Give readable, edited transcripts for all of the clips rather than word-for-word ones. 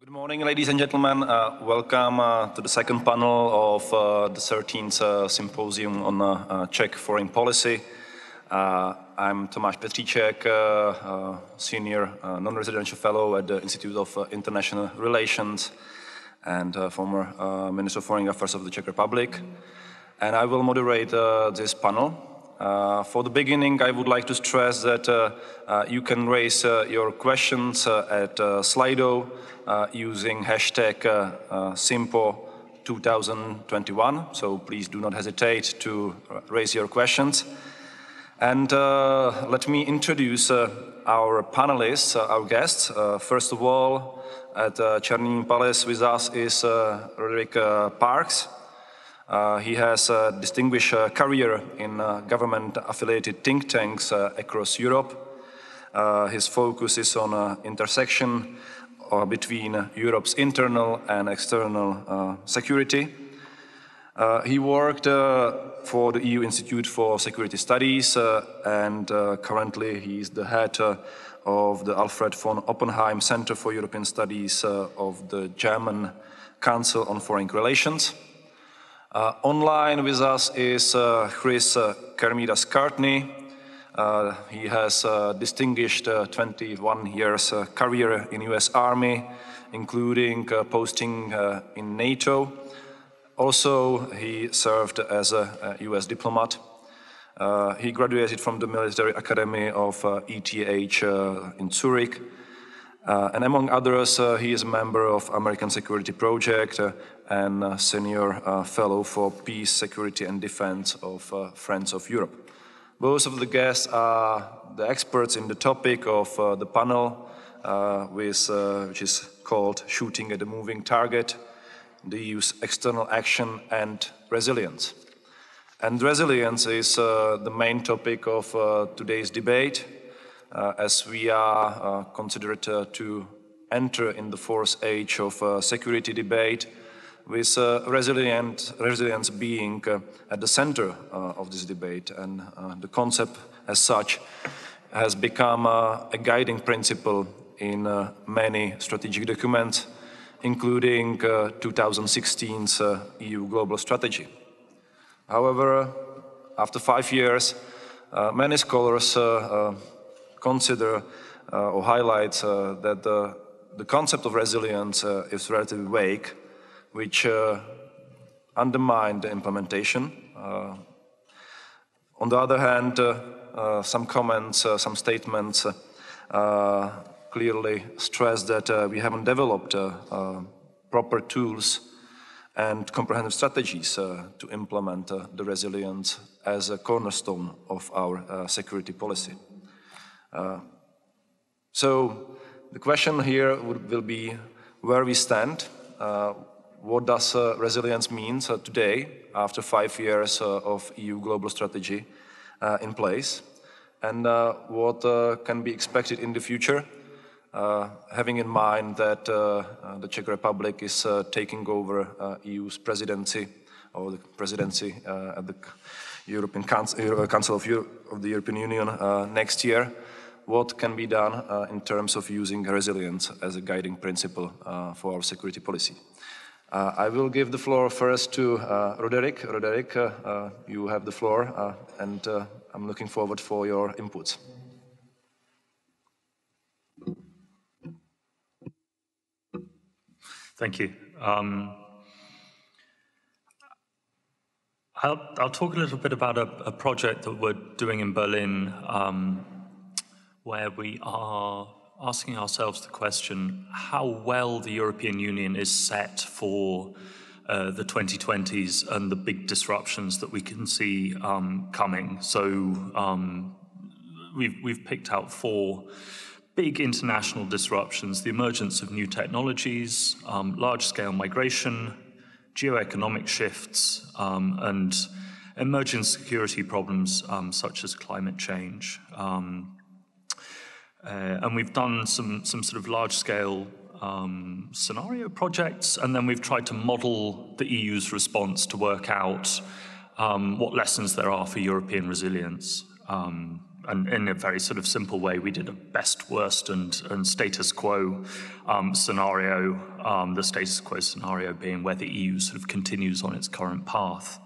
Good morning, ladies and gentlemen. Welcome to the second panel of the 13th Symposium on Czech Foreign Policy. I'm Tomáš Petříček, Senior Non-Residential Fellow at the Institute of International Relations and former Minister of Foreign Affairs of the Czech Republic. And I will moderate this panel. For the beginning, I would like to stress that you can raise your questions at Slido using hashtag Simpo2021, so please do not hesitate to raise your questions. And let me introduce our panelists, our guests. First of all, at Černý Palace with us is Roderick Parks. He has a distinguished career in government-affiliated think tanks across Europe. His focus is on intersection between Europe's internal and external security. He worked for the EU Institute for Security Studies and currently he is the head of the Alfred von Oppenheim Center for European Studies of the German Council on Foreign Relations. Online with us is Kremidas-Courtney. He has a distinguished 21 years career in US Army, including posting in NATO. Also, he served as a US diplomat. He graduated from the Military Academy of ETH in Zurich. And among others, he is a member of American Security Project and Senior Fellow for Peace, Security and Defense of Friends of Europe. Both of the guests are the experts in the topic of the panel, which is called Shooting at a Moving Target, the EU's External Action and Resilience. And resilience is the main topic of today's debate, as we are considered to enter in the fourth age of security debate, with resilience being at the center of this debate. And the concept as such has become a guiding principle in many strategic documents, including 2016's EU Global Strategy. However, after 5 years, many scholars consider or highlight that the concept of resilience is relatively vague, which undermine the implementation. On the other hand, some comments, some statements clearly stress that we haven't developed proper tools and comprehensive strategies to implement the resilience as a cornerstone of our security policy. So the question here will be where we stand. What does resilience mean today, after 5 years of EU global strategy in place? And what can be expected in the future, having in mind that the Czech Republic is taking over EU's presidency, or the presidency at the European Council of the European Union next year. What can be done in terms of using resilience as a guiding principle for our security policy? I will give the floor first to Roderick. Roderick, you have the floor, and I'm looking forward for your inputs. Thank you. I'll talk a little bit about a project that we're doing in Berlin, where we are asking ourselves the question how well the European Union is set for the 2020s and the big disruptions that we can see coming. So we've picked out 4 big international disruptions: the emergence of new technologies, large-scale migration, geoeconomic shifts, and emerging security problems such as climate change. And we've done some sort of large-scale scenario projects, and then we've tried to model the EU's response to work out what lessons there are for European resilience. and in a very sort of simple way, we did a best, worst, and status quo scenario, the status quo scenario being where the EU sort of continues on its current path.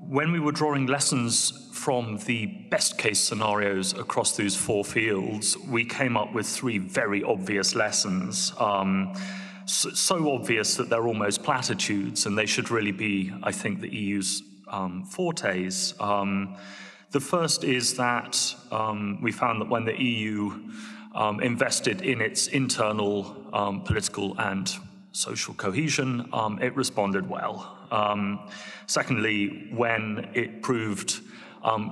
When we were drawing lessons from the best case scenarios across those four fields, we came up with three very obvious lessons. So obvious that they're almost platitudes, and they should really be, I think, the EU's fortes. The first is that we found that when the EU invested in its internal political and social cohesion, it responded well. Secondly, when it proved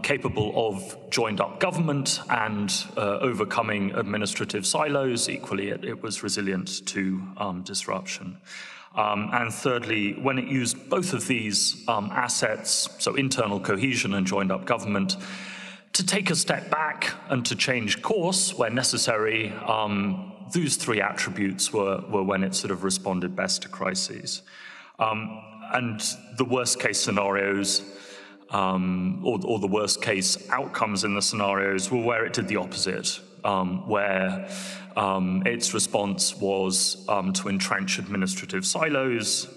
capable of joined-up government and overcoming administrative silos, equally it was resilient to disruption. And thirdly, when it used both of these assets, so internal cohesion and joined-up government, to take a step back and to change course where necessary, those three attributes were when it sort of responded best to crises. And the worst case scenarios, or the worst case outcomes in the scenarios were where it did the opposite, where its response was to entrench administrative silos,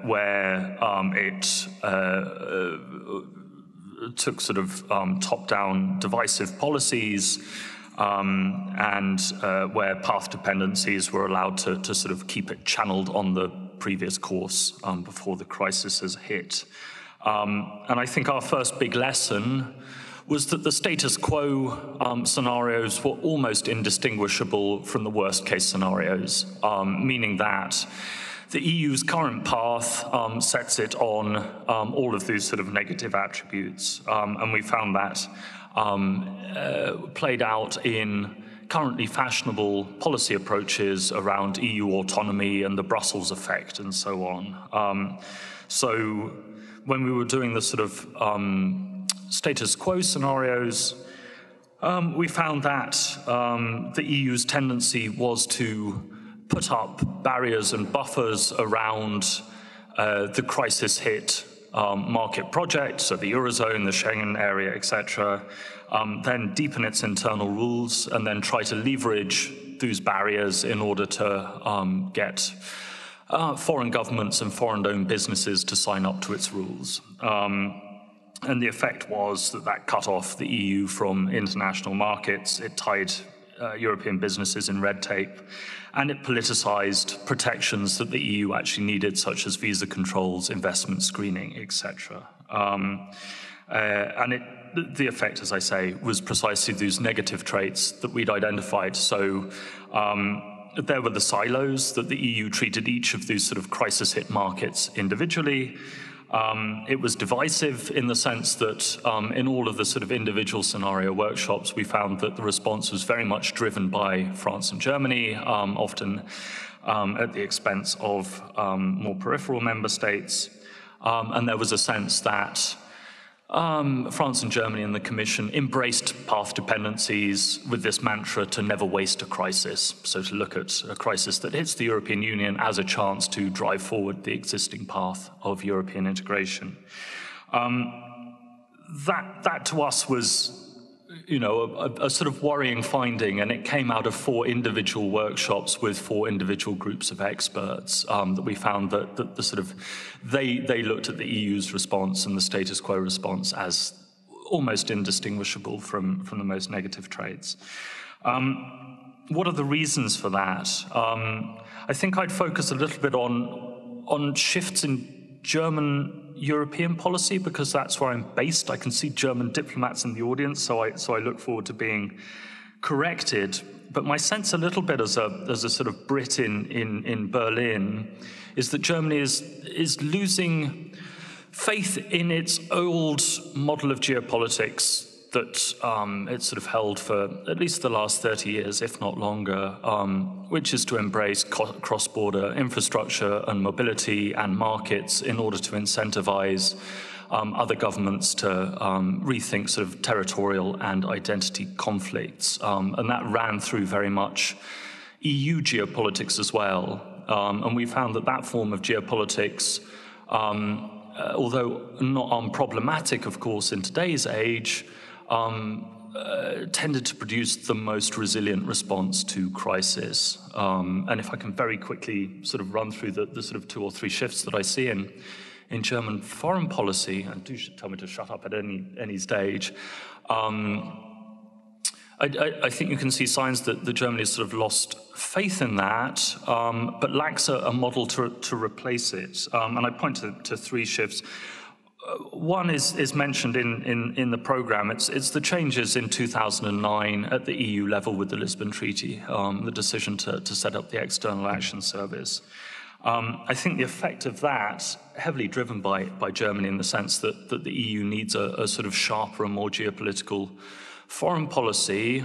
where it took sort of top-down divisive policies, and where path dependencies were allowed to sort of keep it channeled on the previous course before the crisis has hit. And I think our first big lesson was that the status quo scenarios were almost indistinguishable from the worst case scenarios, meaning that the EU's current path sets it on all of these sort of negative attributes, and we found that played out in currently fashionable policy approaches around EU autonomy and the Brussels effect and so on. So when we were doing the sort of status quo scenarios, we found that the EU's tendency was to put up barriers and buffers around the crisis-hit market project, so the Eurozone, the Schengen area, etc., then deepen its internal rules and then try to leverage those barriers in order to get foreign governments and foreign-owned businesses to sign up to its rules. And the effect was that cut off the EU from international markets, it tied European businesses in red tape, and it politicized protections that the EU actually needed, such as visa controls, investment screening, etc. And the effect, as I say, was precisely those negative traits that we'd identified. So there were the silos that the EU treated each of these sort of crisis-hit markets individually. It was divisive in the sense that in all of the sort of individual scenario workshops, we found that the response was very much driven by France and Germany, often at the expense of more peripheral member states. And there was a sense that France and Germany and the Commission embraced path dependencies with this mantra to never waste a crisis. So to look at a crisis that hits the European Union as a chance to drive forward the existing path of European integration. That to us was, you know, a sort of worrying finding, and it came out of 4 individual workshops with 4 individual groups of experts that we found that the sort of they looked at the EU's response and the status quo response as almost indistinguishable from the most negative traits. What are the reasons for that? I think I'd focus a little bit on shifts in German European policy, because that's where I'm based. I can see German diplomats in the audience, so I look forward to being corrected. But my sense a little bit as a sort of Brit in Berlin is that Germany is losing faith in its old model of geopolitics that it's sort of held for at least the last 30 years, if not longer, which is to embrace cross-border infrastructure and mobility and markets in order to incentivize other governments to rethink sort of territorial and identity conflicts. And that ran through very much EU geopolitics as well. And we found that form of geopolitics although not unproblematic, of course, in today's age, tended to produce the most resilient response to crisis. And if I can very quickly sort of run through the sort of 2 or 3 shifts that I see in German foreign policy, and do tell me to shut up at any stage, I think you can see signs that Germany has sort of lost faith in that, but lacks a model to replace it. And I point to 3 shifts. One is mentioned in the programme. It's the changes in 2009 at the EU level with the Lisbon Treaty, the decision to set up the External Action Service. I think the effect of that, heavily driven by Germany in the sense that the EU needs a sort of sharper and more geopolitical foreign policy,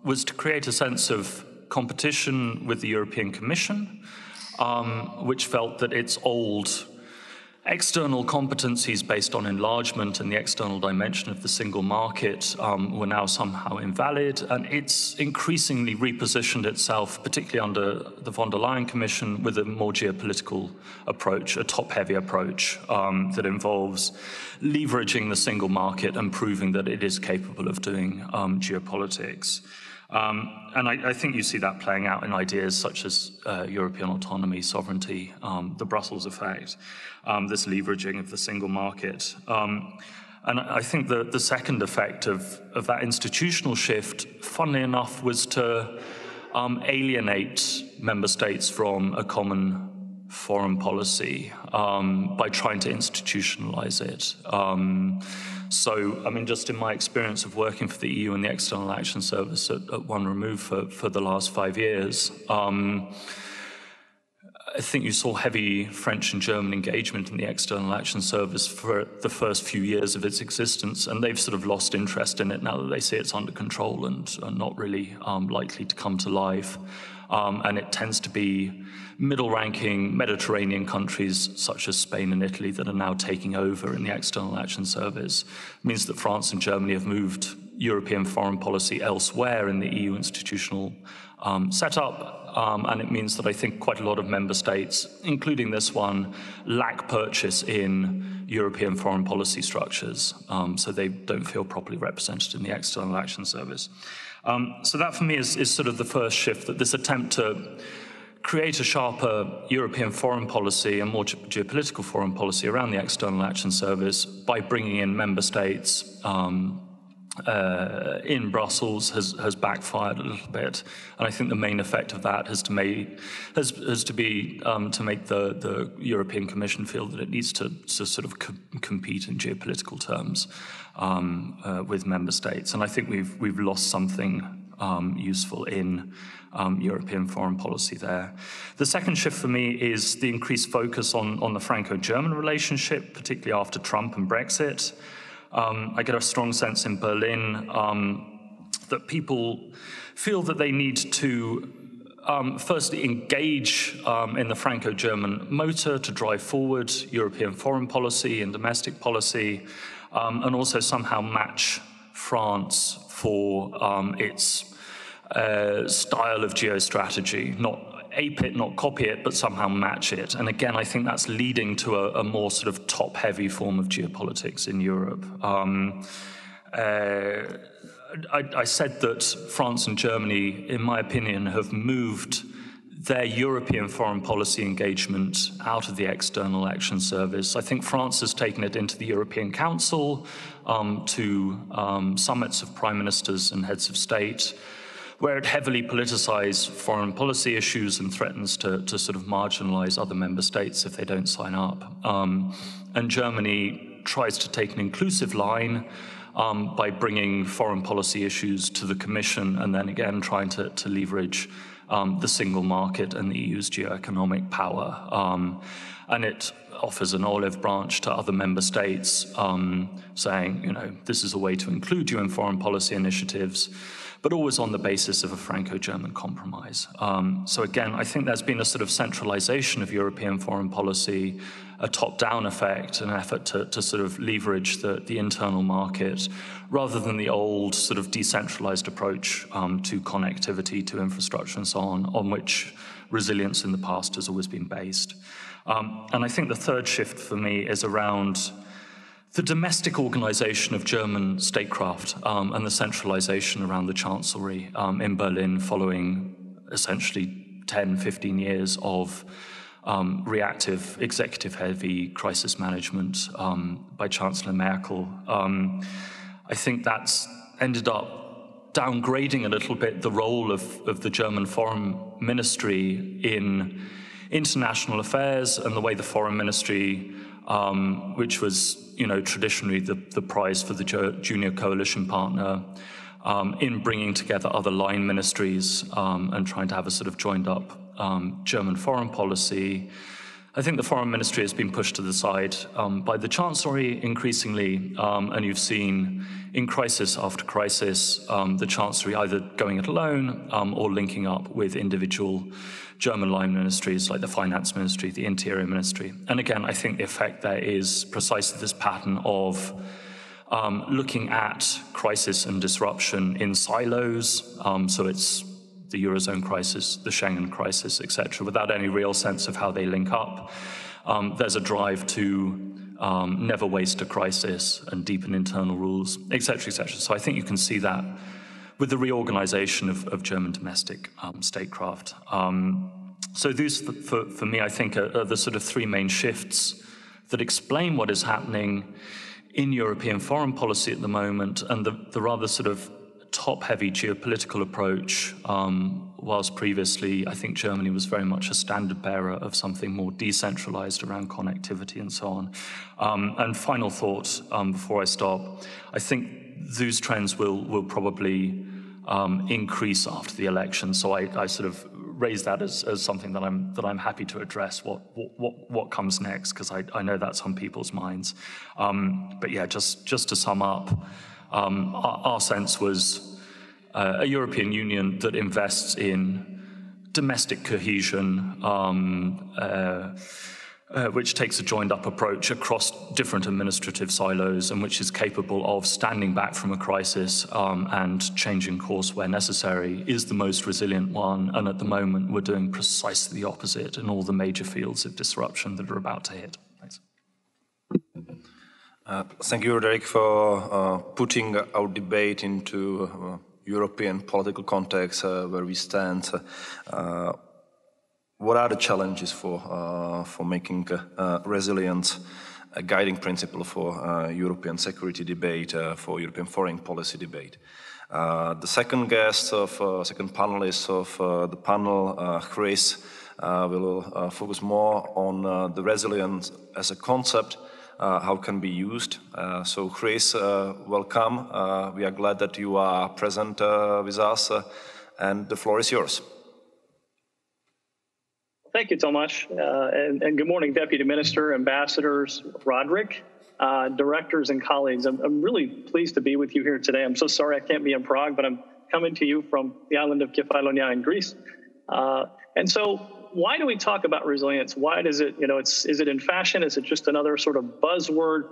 was to create a sense of competition with the European Commission, which felt that its old external competencies based on enlargement and the external dimension of the single market were now somehow invalid, and it's increasingly repositioned itself, particularly under the von der Leyen Commission, with a more geopolitical approach, a top-heavy approach that involves leveraging the single market and proving that it is capable of doing geopolitics. And I think you see that playing out in ideas such as European autonomy, sovereignty, the Brussels effect, this leveraging of the single market. And I think the second effect of that institutional shift, funnily enough, was to alienate member states from a common foreign policy by trying to institutionalize it. So, I mean, just in my experience of working for the EU and the External Action Service at One Remove for the last 5 years, I think you saw heavy French and German engagement in the External Action Service for the first few years of its existence, and they've sort of lost interest in it now that they see it's under control and are not really likely to come to life. And it tends to be middle-ranking Mediterranean countries such as Spain and Italy that are now taking over in the External Action Service. It means that France and Germany have moved European foreign policy elsewhere in the EU institutional setup. And it means that I think quite a lot of member states, including this one, lack purchase in European foreign policy structures. So they don't feel properly represented in the External Action Service. So that for me is sort of the first shift, that this attempt to create a sharper European foreign policy and more geopolitical foreign policy around the External Action Service by bringing in member states in Brussels has backfired a little bit, and I think the main effect of that has to be to make the European Commission feel that it needs to sort of compete in geopolitical terms with member states, and I think we've lost something useful in European foreign policy there. The second shift for me is the increased focus on the Franco-German relationship, particularly after Trump and Brexit. I get a strong sense in Berlin that people feel that they need to firstly engage in the Franco-German motor to drive forward European foreign policy and domestic policy, and also somehow match France for its style of geostrategy, not ape it, not copy it, but somehow match it. And again, I think that's leading to a more sort of top-heavy form of geopolitics in Europe. I said that France and Germany, in my opinion, have moved their European foreign policy engagement out of the External Action Service. I think France has taken it into the European Council, to summits of prime ministers and heads of state, where it heavily politicizes foreign policy issues and threatens to sort of marginalize other member states if they don't sign up. And Germany tries to take an inclusive line by bringing foreign policy issues to the Commission, and then again trying to leverage the single market and the EU's geoeconomic power. And it offers an olive branch to other member states, saying, you know, this is a way to include you in foreign policy initiatives, but always on the basis of a Franco-German compromise. So again, I think there's been a sort of centralization of European foreign policy a top-down effect, an effort to sort of leverage the internal market, rather than the old sort of decentralized approach to connectivity, to infrastructure and so on which resilience in the past has always been based. And I think the third shift for me is around the domestic organization of German statecraft and the centralization around the Chancellery in Berlin following essentially 10, 15 years of reactive, executive-heavy crisis management by Chancellor Merkel. I think that's ended up downgrading a little bit the role of the German foreign ministry in international affairs and the way the foreign ministry, which was, traditionally the prize for the junior coalition partner, in bringing together other line ministries and trying to have a sort of joined up German foreign policy. I think the foreign ministry has been pushed to the side by the Chancellery increasingly, and you've seen in crisis after crisis the Chancellery either going it alone or linking up with individual German line ministries like the Finance Ministry, the Interior Ministry. And again, I think the effect there is precisely this pattern of looking at crisis and disruption in silos, so it's the Eurozone crisis, the Schengen crisis, etc., without any real sense of how they link up. There's a drive to never waste a crisis and deepen internal rules, etc., etc. So I think you can see that with the reorganization of German domestic statecraft. So these, for me, I think are the sort of three main shifts that explain what is happening in European foreign policy at the moment, and the rather sort of top-heavy geopolitical approach, whilst previously I think Germany was very much a standard-bearer of something more decentralized around connectivity and so on. And final thought before I stop, I think those trends will probably increase after the election. So I sort of raise that as something that I'm happy to address what comes next, because I know that's on people's minds. But yeah, just to sum up, our sense was a European Union that invests in domestic cohesion, which takes a joined-up approach across different administrative silos and which is capable of standing back from a crisis and changing course where necessary, is the most resilient one. And at the moment, we're doing precisely the opposite in all the major fields of disruption that are about to hit. Thanks. Thank you, Roderick, for putting our debate into European political context, where we stand. What are the challenges for making resilience a guiding principle for European security debate, for European foreign policy debate? The second panelist of the panel, Chris, will focus more on the resilience as a concept, how can be used. So Chris, welcome. We are glad that you are present with us, and the floor is yours. Thank you, Tomáš, and good morning, Deputy Minister, Ambassadors, Roderick, directors and colleagues. I'm really pleased to be with you here today. I'm so sorry I can't be in Prague, but I'm coming to you from the island of Kefalonia in Greece. And so why do we talk about resilience? Why does it, is it in fashion? Is it just another sort of buzzword?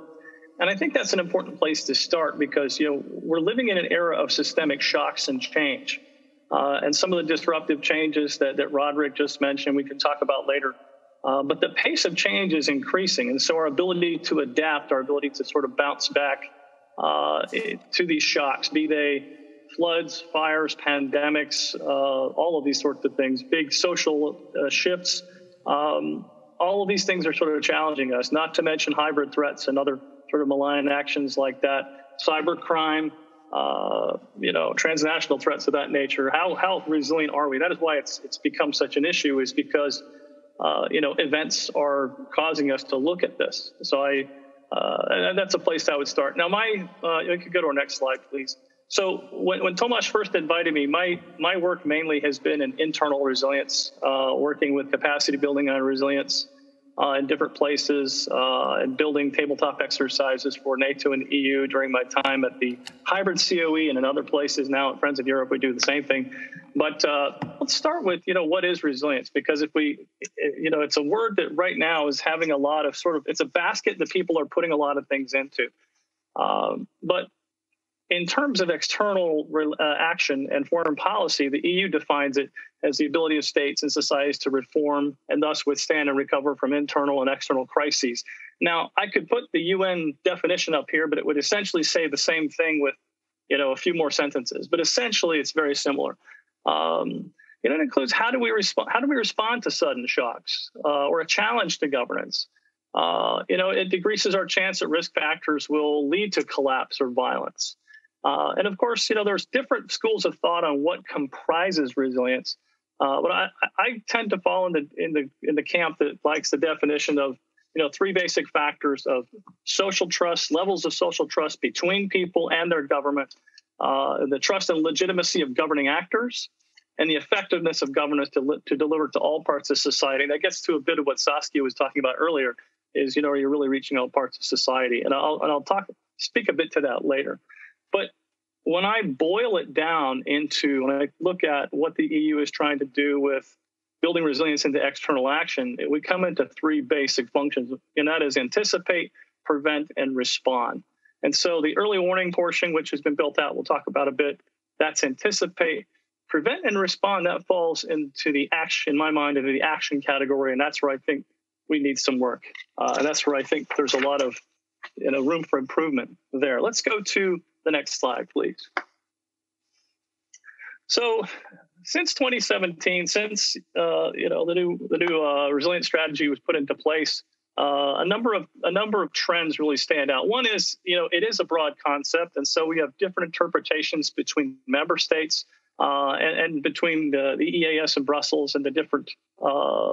And I think that's an important place to start because, we're living in an era of systemic shocks and change. And some of the disruptive changes that Roderick just mentioned, we can talk about later. But the pace of change is increasing. And so our ability to adapt, our ability to sort of bounce back to these shocks, be they floods, fires, pandemics, all of these sorts of things, big social shifts, all of these things are sort of challenging us, not to mention hybrid threats and other sort of malign actions like that, cybercrime, transnational threats of that nature. How resilient are we? That is why it's become such an issue, is because, events are causing us to look at this. So and that's a place I would start. Now, you could go to our next slide, please. So when Tomáš first invited me, my work mainly has been in internal resilience, working with capacity building on resilience. in different places and building tabletop exercises for NATO and EU during my time at the hybrid COE and in other places. Now at Friends of Europe, we do the same thing. But let's start with, what is resilience? Because if we, it's a word that right now is having a lot of it's a basket that people are putting a lot of things into. But in terms of external action and foreign policy, the EU defines it as the ability of states and societies to reform and thus withstand and recover from internal and external crises. Now, I could put the UN definition up here, but it would essentially say the same thing with, a few more sentences. But essentially, it's very similar. It includes how do we respond to sudden shocks or a challenge to governance. It decreases our chance that risk factors will lead to collapse or violence. And of course, there's different schools of thought on what comprises resilience. But I tend to fall in the camp that likes the definition of, three basic factors of social trust, levels of social trust between people and their government, the trust and legitimacy of governing actors, and the effectiveness of governance to deliver to all parts of society. And that gets to a bit of what Saskia was talking about earlier. Is you're really reaching all parts of society, and I'll speak a bit to that later. But when I boil it down when I look at what the EU is trying to do with building resilience into external action, we come into three basic functions, and that is anticipate, prevent, and respond. And so the early warning portion, which has been built out, we'll talk about a bit, that's anticipate. Prevent and respond, that falls into the action, in my mind, into the action category, and that's where I think we need some work. And that's where I think there's a lot of room for improvement there. Let's go to the next slide, please. So since 2017, since the new resilience strategy was put into place, a number of trends really stand out. One is, it is a broad concept, and so we have different interpretations between member states and between the EAS in Brussels and the different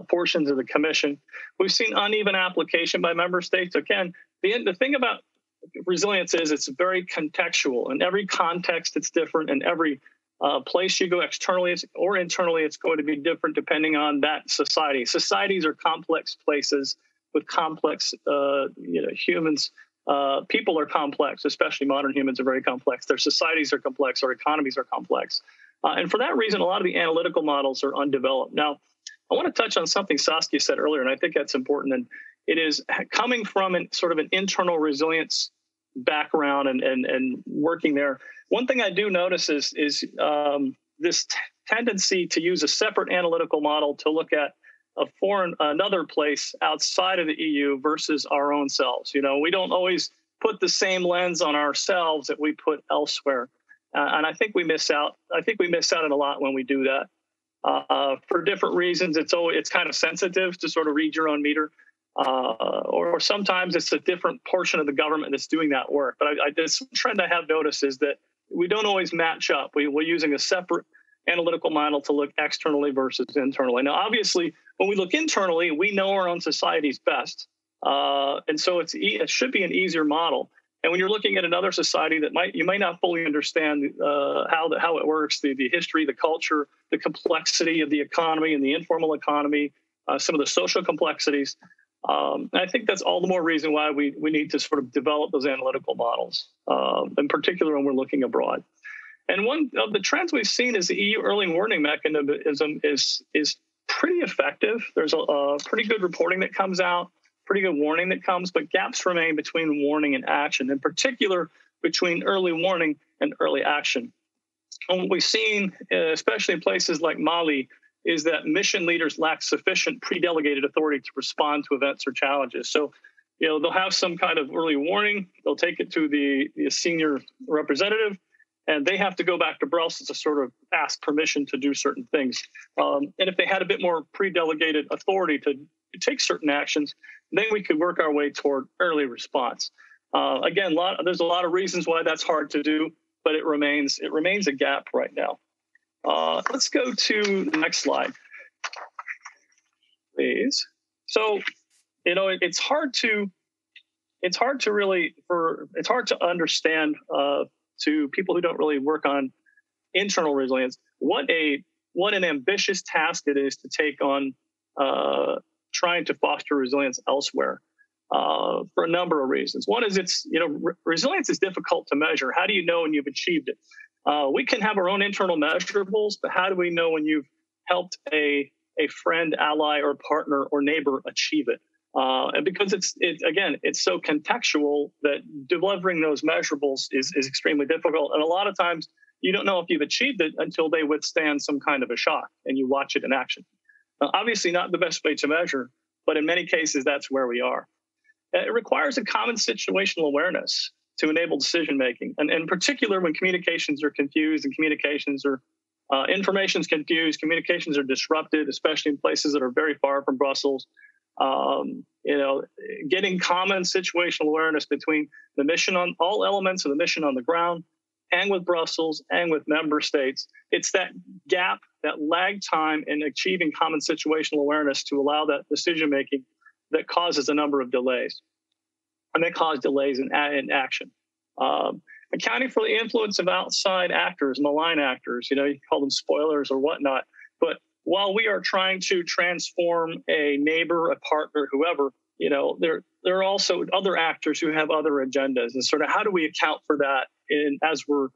portions of the Commission. We've seen uneven application by member states. Again, the thing about resilience is it's very contextual. In every context, it's different. In every place you go externally or internally, it's going to be different depending on that society. Societies are complex places with complex, humans. People are complex, especially modern humans are very complex. Their societies are complex, our economies are complex. And for that reason, a lot of the analytical models are undeveloped. Now, I want to touch on something Saskia said earlier, and I think that's important. And it is coming from an internal resilience background and working there. One thing I do notice is this tendency to use a separate analytical model to look at another place outside of the EU versus our own selves. We don't always put the same lens on ourselves that we put elsewhere. And I think we miss out. I think we miss out on a lot when we do that. For different reasons, it's kind of sensitive to sort of read your own meter. Or sometimes it's a different portion of the government that's doing that work. But this trend I have noticed is that we don't always match up. We're using a separate analytical model to look externally versus internally. Now, obviously, when we look internally, we know our own societies best. And so it should be an easier model. And when you're looking at another society that you might not fully understand how it works, the history, the culture, the complexity of the economy and the informal economy, some of the social complexities. I think that's all the more reason why we need to sort of develop those analytical models, in particular when we're looking abroad. And one of the trends we've seen is the EU early warning mechanism is pretty effective. There's a pretty good reporting that comes out, pretty good warning that comes, but gaps remain between warning and action, in particular between early warning and early action. And what we've seen, especially in places like Mali, is that mission leaders lack sufficient pre-delegated authority to respond to events or challenges. So, they'll have some kind of early warning, they'll take it to the senior representative, and they have to go back to Brussels to sort of ask permission to do certain things. And if they had a bit more pre-delegated authority to take certain actions, then we could work our way toward early response. Again, there's a lot of reasons why that's hard to do, but it remains a gap right now. Let's go to the next slide, please. So, it's hard to understand to people who don't really work on internal resilience what an ambitious task it is to take on trying to foster resilience elsewhere for a number of reasons. One is resilience is difficult to measure. How do you know when you've achieved it? We can have our own internal measurables, but how do we know when you've helped a friend, ally, or partner or neighbor achieve it? And because it's so contextual that delivering those measurables is extremely difficult. And a lot of times you don't know if you've achieved it until they withstand some kind of a shock and you watch it in action. Obviously not the best way to measure, but in many cases, that's where we are. It requires a common situational awareness to enable decision-making. And in particular, when communications are confused and information's confused, communications are disrupted, especially in places that are very far from Brussels. Getting common situational awareness between the mission on all elements of the mission on the ground and with Brussels and with member states. It's that gap, that lag time in achieving common situational awareness to allow that decision-making that causes a number of delays. And they cause delays in action. Accounting for the influence of outside actors, malign actors, you can call them spoilers or whatnot. But while we are trying to transform a neighbor, a partner, whoever, there are also other actors who have other agendas. And sort of how do we account for that as we're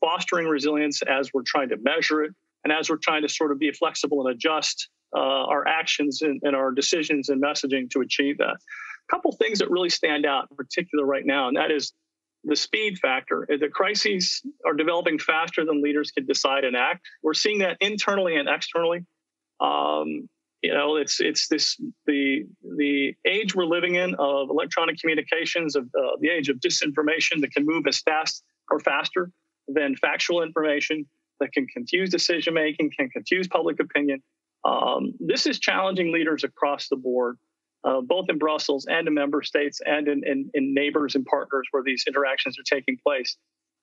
fostering resilience, as we're trying to measure it, and as we're trying to sort of be flexible and adjust our actions and our decisions and messaging to achieve that. A couple things that really stand out in particular right now, and that is the speed factor. The crises are developing faster than leaders can decide and act. We're seeing that internally and externally. It's the age we're living in of electronic communications, of the age of disinformation that can move as fast or faster than factual information, that can confuse decision making, can confuse public opinion. This is challenging leaders across the board, both in Brussels and in member states and in neighbors and partners where these interactions are taking place.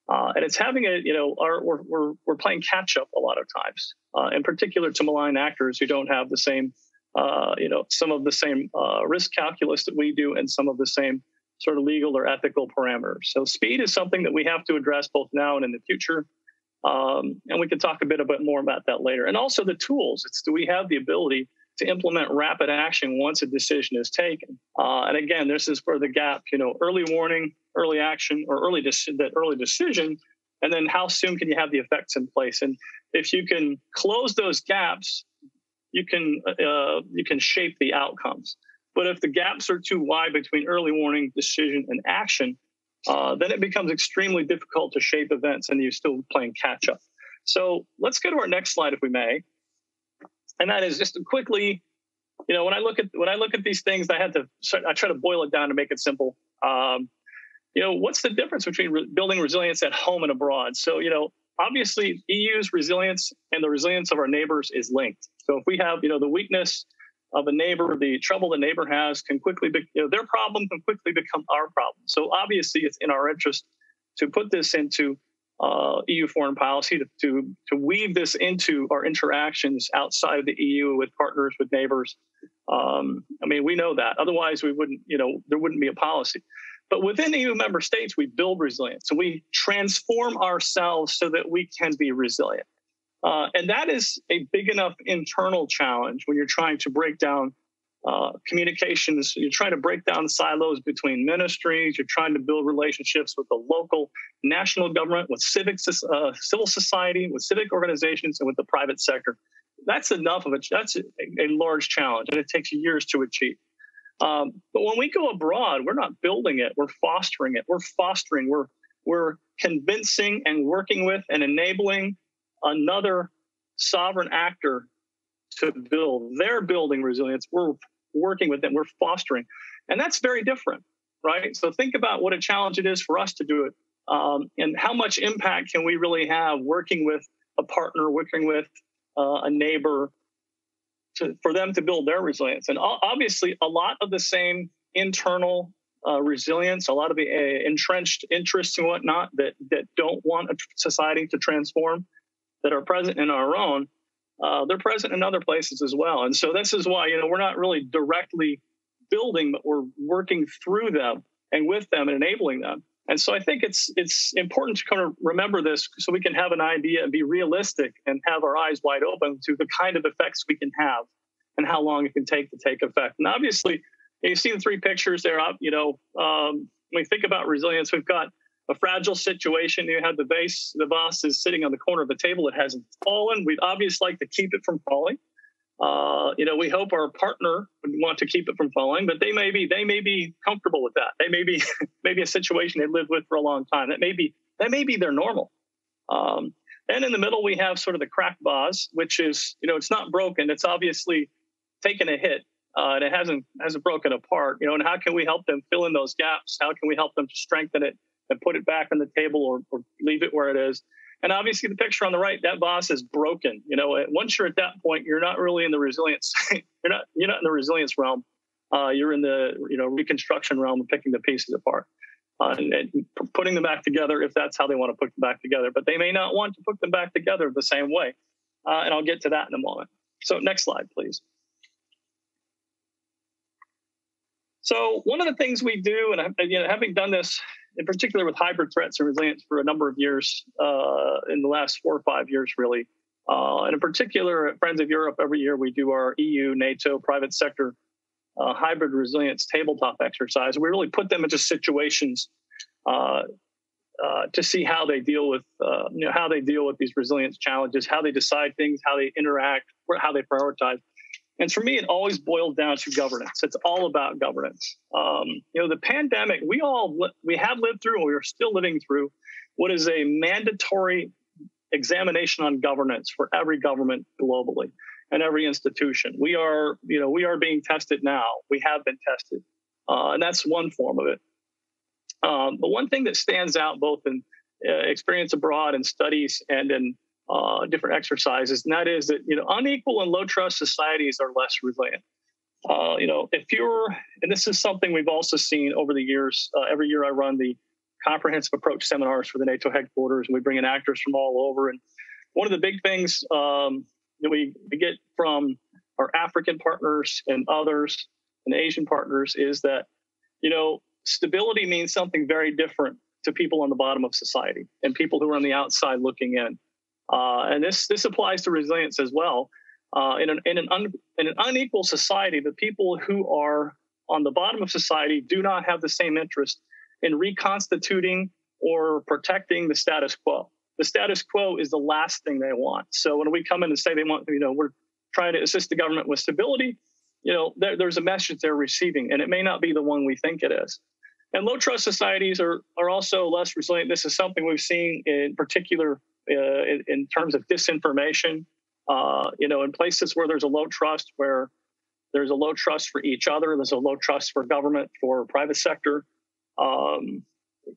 And it's having we're playing catch up a lot of times, in particular to malign actors who don't have the same, some of the same risk calculus that we do and some of the same sort of legal or ethical parameters. So speed is something that we have to address both now and in the future. And we can talk a bit more about that later. And also the tools. Do we have the ability to implement rapid action once a decision is taken? And again, this is where the gap, early warning, early action, or early decision, and then how soon can you have the effects in place? And if you can close those gaps, you can shape the outcomes. But if the gaps are too wide between early warning, decision, and action, then it becomes extremely difficult to shape events, and you're still playing catch up. So let's go to our next slide, if we may. And that is just to quickly, when I look at these things, I try to boil it down to make it simple. What's the difference between building resilience at home and abroad? So, obviously EU's resilience and the resilience of our neighbors is linked. So if we have, the weakness of a neighbor, the trouble the neighbor has can quickly be, their problem can quickly become our problem. So obviously it's in our interest to put this into EU foreign policy, to weave this into our interactions outside of the EU with partners, with neighbors. We know that. Otherwise, we wouldn't, there wouldn't be a policy. But within EU member states, we build resilience. So we transform ourselves so that we can be resilient. And that is a big enough internal challenge when you're trying to break down communications. You're trying to break down silos between ministries. You're trying to build relationships with the local, national government, with civil society, with civic organizations, and with the private sector. That's enough of it. That's a large challenge, and it takes years to achieve. But when we go abroad, we're not building it. We're fostering it. We're convincing and working with and enabling another sovereign actor to build. They're building resilience. We're working with them. We're fostering. And that's very different, right? So think about what a challenge it is for us to do it, and how much impact can we really have working with a partner, working with a neighbor, for them to build their resilience. And obviously, a lot of the same internal resilience, a lot of the entrenched interests and whatnot that don't want a society to transform, that are present in our own, they're present in other places as well. And so this is why, we're not really directly building, but we're working through them and with them and enabling them. And so I think it's important to kind of remember this so we can have an idea and be realistic and have our eyes wide open to the kind of effects we can have and how long it can take to take effect. And obviously, you see the three pictures there up. When we think about resilience, we've got a fragile situation. You have the vase is sitting on the corner of the table. It hasn't fallen. We'd obviously like to keep it from falling. We hope our partner would want to keep it from falling, but they may be comfortable with that. They may be maybe a situation they've lived with for a long time. That may be their normal. And in the middle, we have sort of the cracked vase, which is, it's not broken. It's obviously taken a hit. And it hasn't broken apart, and how can we help them fill in those gaps? How can we help them to strengthen it and put it back on the table or leave it where it is? And obviously the picture on the right, that vase is broken. Once you're at that point, you're not really in the resilience. you're not in the resilience realm. You're in the, reconstruction realm of picking the pieces apart and putting them back together if that's how they want to put them back together. But they may not want to put them back together the same way. And I'll get to that in a moment. So next slide, please. So one of the things we do, and having done this in particular with hybrid threats and resilience for a number of years, in the last 4 or 5 years, really, and in particular at Friends of Europe, every year we do our EU, NATO, private sector hybrid resilience tabletop exercise. We really put them into situations to see how they deal with these resilience challenges, how they decide things, how they interact, how they prioritize. And for me, it always boils down to governance. It's all about governance. The pandemic, we have lived through, and we are still living through, what is a mandatory examination on governance for every government globally and every institution. We are being tested now. We have been tested, and that's one form of it. But one thing that stands out both in experience abroad and studies and in different exercises, and that is that unequal and low trust societies are less resilient. And this is something we've also seen over the years. Every year I run the comprehensive approach seminars for the NATO headquarters, and we bring in actors from all over. And one of the big things that we get from our African partners and others and Asian partners is that stability means something very different to people on the bottom of society and people who are on the outside looking in. And this applies to resilience as well. In an unequal society, the people who are on the bottom of society do not have the same interest in reconstituting or protecting the status quo. The status quo is the last thing they want. So when we come in and say they want, we're trying to assist the government with stability, there's a message they're receiving, and it may not be the one we think it is. And low trust societies are also less resilient. This is something we've seen in particular in terms of disinformation, in places where there's a low trust, where there's a low trust for each other, there's a low trust for government, for private sector.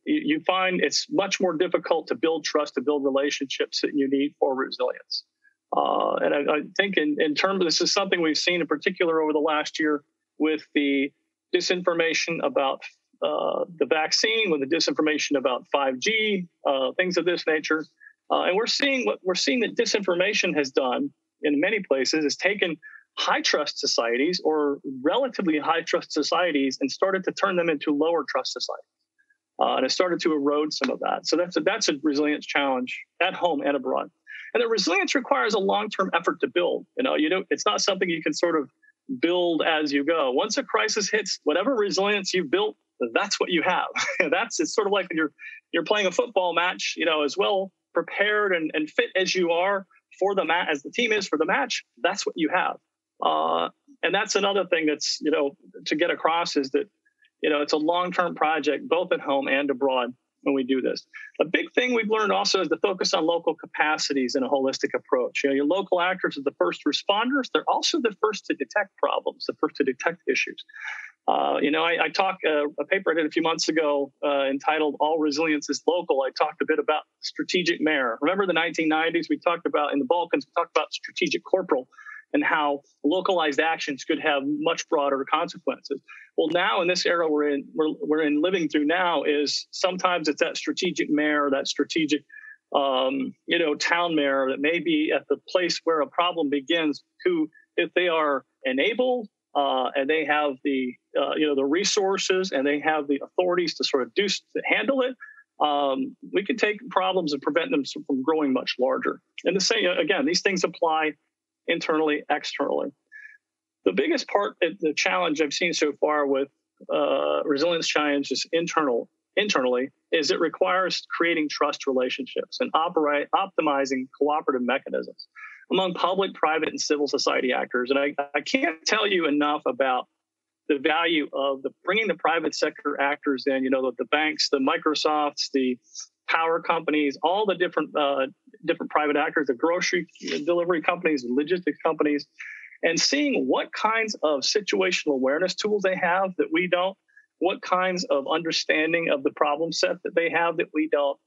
You find it's much more difficult to build trust, to build relationships that you need for resilience. And I think in terms of this is something we've seen in particular over the last year with the disinformation about the vaccine, with the disinformation about 5G, things of this nature. And we're seeing that disinformation has done in many places is taken high trust societies or relatively high trust societies and started to turn them into lower trust societies. And it started to erode some of that. So that's a resilience challenge at home and abroad. And the resilience requires a long-term effort to build. It's not something you can sort of build as you go. Once a crisis hits, whatever resilience you've built, that's what you have. It's sort of like when you're playing a football match, as well prepared and fit as you are for the match, as the team is for the match, that's what you have. And that's another thing that's, to get across is that, it's a long-term project, both at home and abroad when we do this. A big thing we've learned also is to focus on local capacities in a holistic approach. Your local actors are the first responders. They're also the first to detect problems, the first to detect issues. I talked a paper I did a few months ago entitled All Resilience is Local. I talked a bit about strategic mayor. Remember the 1990s? We talked about in the Balkans, we talked about strategic corporal and how localized actions could have much broader consequences. Well, now in this era we're in living through now is sometimes it's that strategic mayor, that strategic town mayor that may be at the place where a problem begins, who, if they are enabled and they have the resources and they have the authorities to sort of to handle it, we can take problems and prevent them from growing much larger. And the same, again, these things apply internally, externally. The biggest part, the challenge I've seen so far with resilience challenges internally, is it requires creating trust relationships and optimizing cooperative mechanisms among public, private, and civil society actors. And I can't tell you enough about the value of bringing the private sector actors in, the banks, the Microsofts, the power companies, all the different private actors, the grocery delivery companies, the logistics companies, and seeing what kinds of situational awareness tools they have that we don't, what kinds of understanding of the problem set that they have that we don't.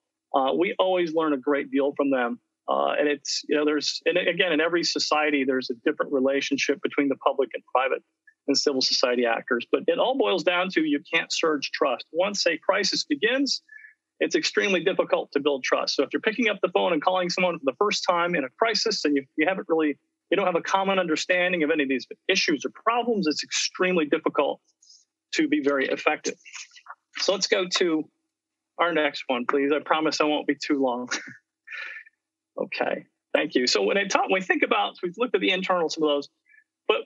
We always learn a great deal from them. And it's, and again, in every society, there's a different relationship between the public and private and civil society actors. But it all boils down to you can't surge trust. Once a crisis begins, it's extremely difficult to build trust. So if you're picking up the phone and calling someone for the first time in a crisis and you don't have a common understanding of any of these issues or problems, it's extremely difficult to be very effective. So let's go to our next one, please. I promise I won't be too long. Okay, thank you. So when we think about, we've looked at the internal, some of those, but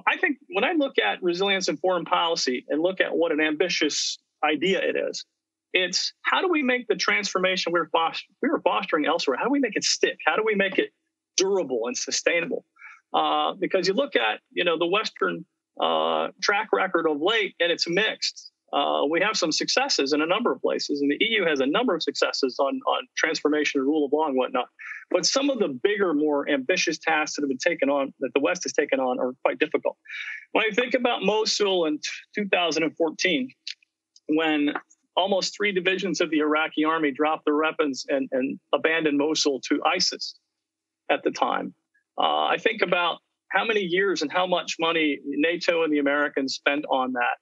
I think when I look at resilience in foreign policy and look at what an ambitious idea it is, it's how do we make the transformation we were fostering elsewhere? How do we make it stick? How do we make it durable and sustainable? Because you look at, the Western track record of late, and it's mixed. We have some successes in a number of places, and the EU has a number of successes on transformation and rule of law and whatnot. But some of the bigger, more ambitious tasks that have been taken on, that the West has taken on, are quite difficult. When I think about Mosul in 2014, when almost 3 divisions of the Iraqi army dropped their weapons and abandoned Mosul to ISIS at the time, I think about how many years and how much money NATO and the Americans spent on that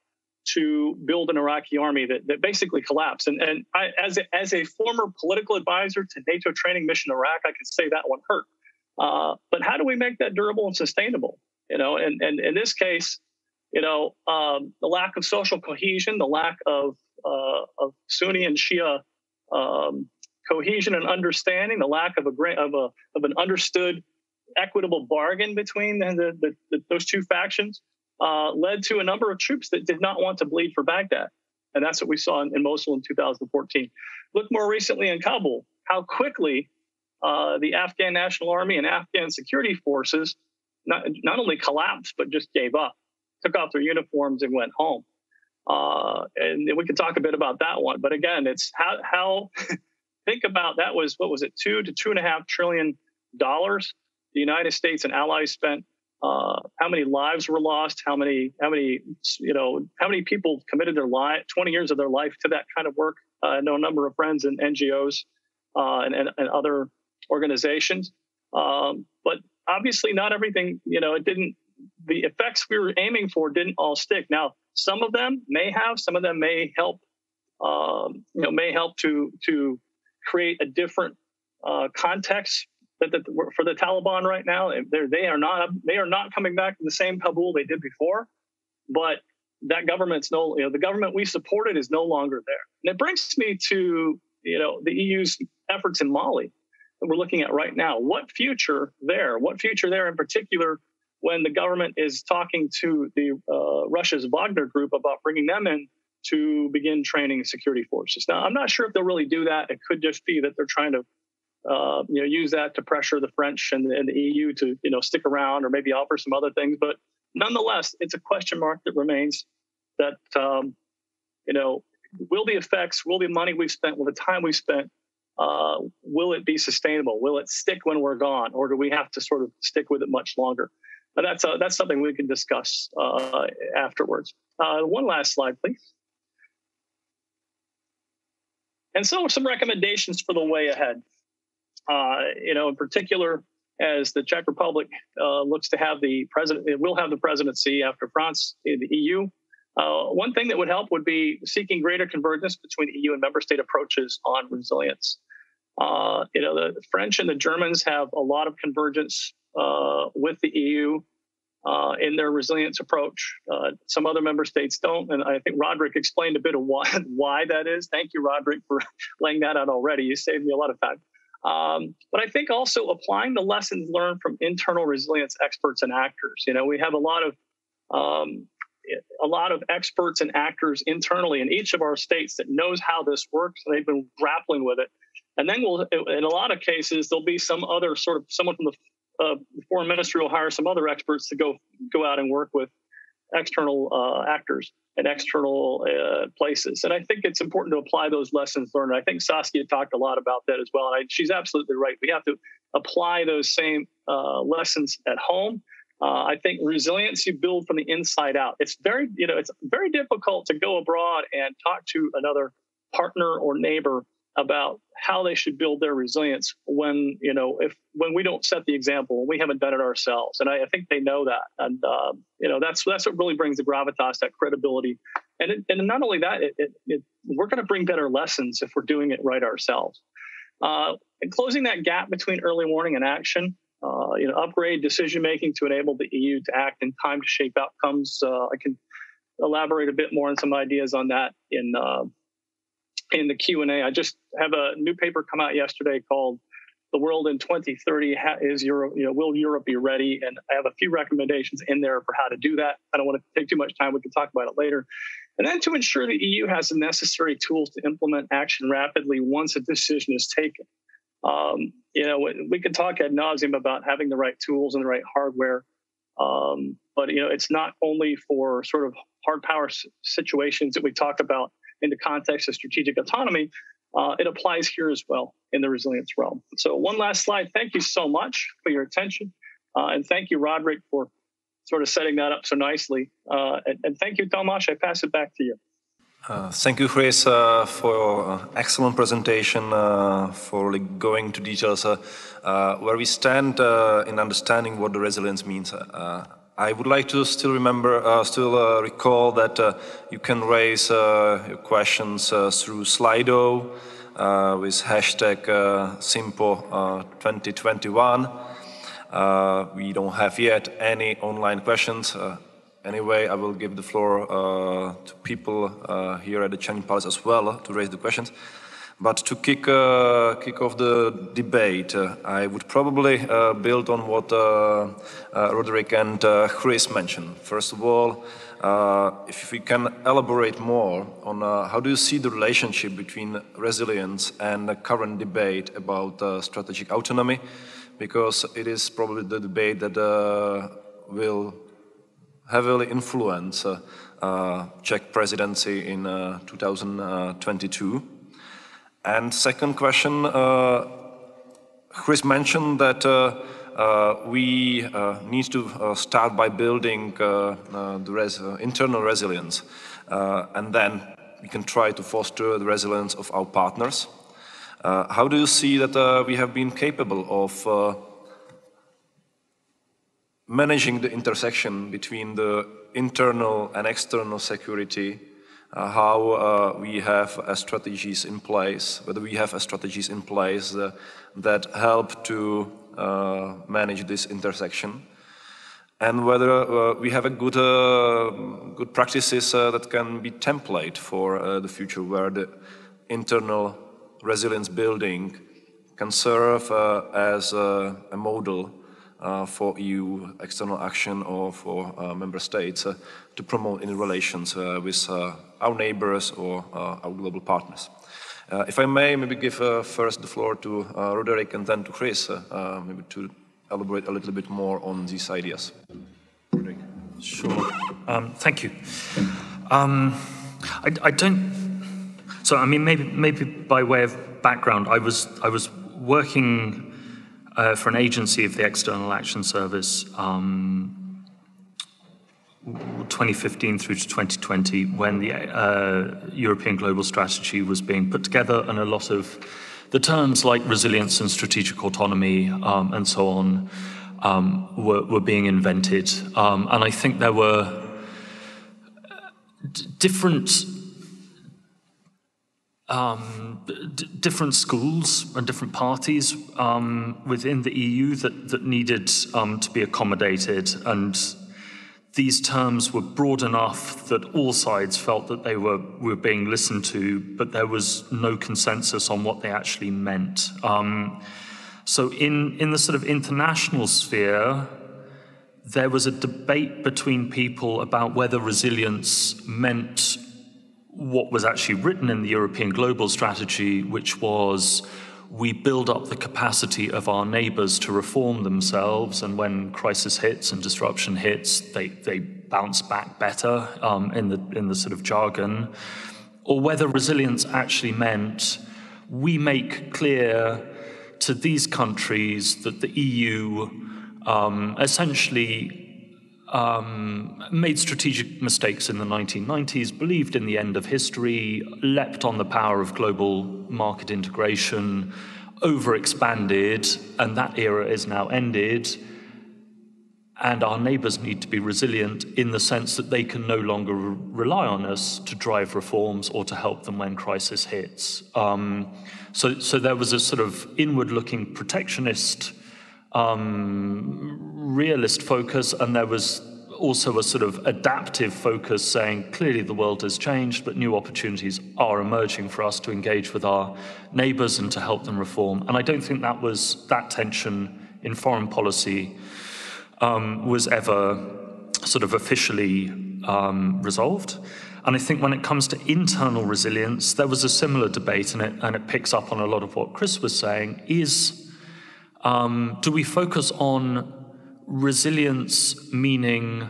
to build an Iraqi army that basically collapsed. And I, as a former political advisor to NATO training mission Iraq, I can say that one hurt. But how do we make that durable and sustainable? And in this case, the lack of social cohesion, the lack of Sunni and Shia cohesion and understanding, the lack of an understood equitable bargain between those two factions led to a number of troops that did not want to bleed for Baghdad. And that's what we saw in Mosul in 2014. Look more recently in Kabul, how quickly the Afghan National Army and Afghan security forces not only collapsed, but just gave up, took off their uniforms and went home. And we can talk a bit about that one. But again, it's how think about that was, what was it, $2 to $2.5 trillion the United States and allies spent. How many lives were lost? How many people committed their 20 years of their life to that kind of work? I know a number of friends in NGOs and other organizations. But obviously not everything, it didn't, the effects we were aiming for didn't all stick. Now, some of them may have, some of them may help, may help to create a different context for the Taliban right now. They are not coming back to the same Kabul they did before, but that government's the government we supported is no longer there. And it brings me to, the EU's efforts in Mali that we're looking at right now. What future there in particular, when the government is talking to the Russia's Wagner group about bringing them in to begin training security forces. Now, I'm not sure if they'll really do that. It could just be that they're trying to use that to pressure the French and the EU to, stick around or maybe offer some other things. But nonetheless, it's a question mark that remains that, will the effects, will the money we've spent, will the time we've spent, will it be sustainable? Will it stick when we're gone? Or do we have to sort of stick with it much longer? But that's something we can discuss afterwards. One last slide, please. And so some recommendations for the way ahead. In particular, as the Czech Republic looks to have it will have the presidency after France in the EU. One thing that would help would be seeking greater convergence between EU and member state approaches on resilience. The French and the Germans have a lot of convergence with the EU in their resilience approach. Some other member states don't, and I think Roderick explained a bit of why that is. Thank you, Roderick, for laying that out already. You saved me a lot of time. But I think also applying the lessons learned from internal resilience experts and actors. We have a lot of experts and actors internally in each of our states that knows how this works, and they've been grappling with it. And then in a lot of cases, there'll be someone from the foreign ministry will hire some other experts to go out and work with external actors and external places. And I think it's important to apply those lessons learned. I think Saskia talked a lot about that as well. And she's absolutely right. We have to apply those same lessons at home. I think resilience you build from the inside out. It's very difficult to go abroad and talk to another partner or neighbor about how they should build their resilience when we don't set the example, when we haven't done it ourselves. And I think they know that. And, that's what really brings the gravitas, that credibility. And not only that, we're going to bring better lessons if we're doing it right ourselves. And closing that gap between early warning and action, upgrade decision-making to enable the EU to act in time to shape outcomes. I can elaborate a bit more on some ideas on that in the Q&A. I just have a new paper come out yesterday called "The World in 2030: Will Europe be ready?" And I have a few recommendations in there for how to do that. I don't want to take too much time. We can talk about it later. And then to ensure the EU has the necessary tools to implement action rapidly once a decision is taken. We can talk ad nauseum about having the right tools and the right hardware, but it's not only for sort of hard power situations that we talk about in the context of strategic autonomy. It applies here as well in the resilience realm. So one last slide. Thank you so much for your attention. And thank you, Roderick, for sort of setting that up so nicely. And thank you, Tomáš. I pass it back to you. Thank you, Chris, for your excellent presentation, for going to details where we stand in understanding what the resilience means. I would like to still recall that you can raise your questions through Slido with hashtag Simpo2021. We don't have yet any online questions. Anyway, I will give the floor to people here at the Czech Palace as well to raise the questions. But to kick off the debate, I would probably build on what Roderick and Chris mentioned. First of all, if we can elaborate more on how do you see the relationship between resilience and the current debate about strategic autonomy, because it is probably the debate that will heavily influence Czech presidency in 2022. And second question, Chris mentioned that we need to start by building the internal resilience, and then we can try to foster the resilience of our partners. How do you see that we have been capable of managing the intersection between the internal and external security? How we have strategies in place, whether we have strategies in place that help to manage this intersection, and whether we have a good practices that can be template for the future, where the internal resilience building can serve as a model for EU external action or for member states to promote in relations with our neighbors or our global partners. If I may, maybe give first the floor to Roderick and then to Chris, maybe to elaborate a little bit more on these ideas. Roderick. Sure. Thank you. I don't. So I mean, maybe by way of background, I was working for an agency of the External Action Service 2015 through to 2020, when the European Global Strategy was being put together, and a lot of the terms like resilience and strategic autonomy and so on were being invented. And I think there were different schools and different parties within the EU that needed to be accommodated, and these terms were broad enough that all sides felt that they were being listened to, but there was no consensus on what they actually meant. So in the sort of international sphere, there was a debate between people about whether resilience meant what was actually written in the European Global Strategy, which was we build up the capacity of our neighbours to reform themselves, and when crisis hits and disruption hits, they bounce back better in the sort of jargon, or whether resilience actually meant we make clear to these countries that the EU essentially made strategic mistakes in the 1990s, believed in the end of history, leapt on the power of global market integration, overexpanded, and that era is now ended. And our neighbours need to be resilient in the sense that they can no longer rely on us to drive reforms or to help them when crisis hits. So there was a sort of inward-looking protectionist realist focus, and there was also a sort of adaptive focus saying clearly the world has changed, but new opportunities are emerging for us to engage with our neighbours and to help them reform. And I don't think that tension in foreign policy was ever sort of officially resolved. And I think when it comes to internal resilience, there was a similar debate, and it picks up on a lot of what Chris was saying, do we focus on resilience meaning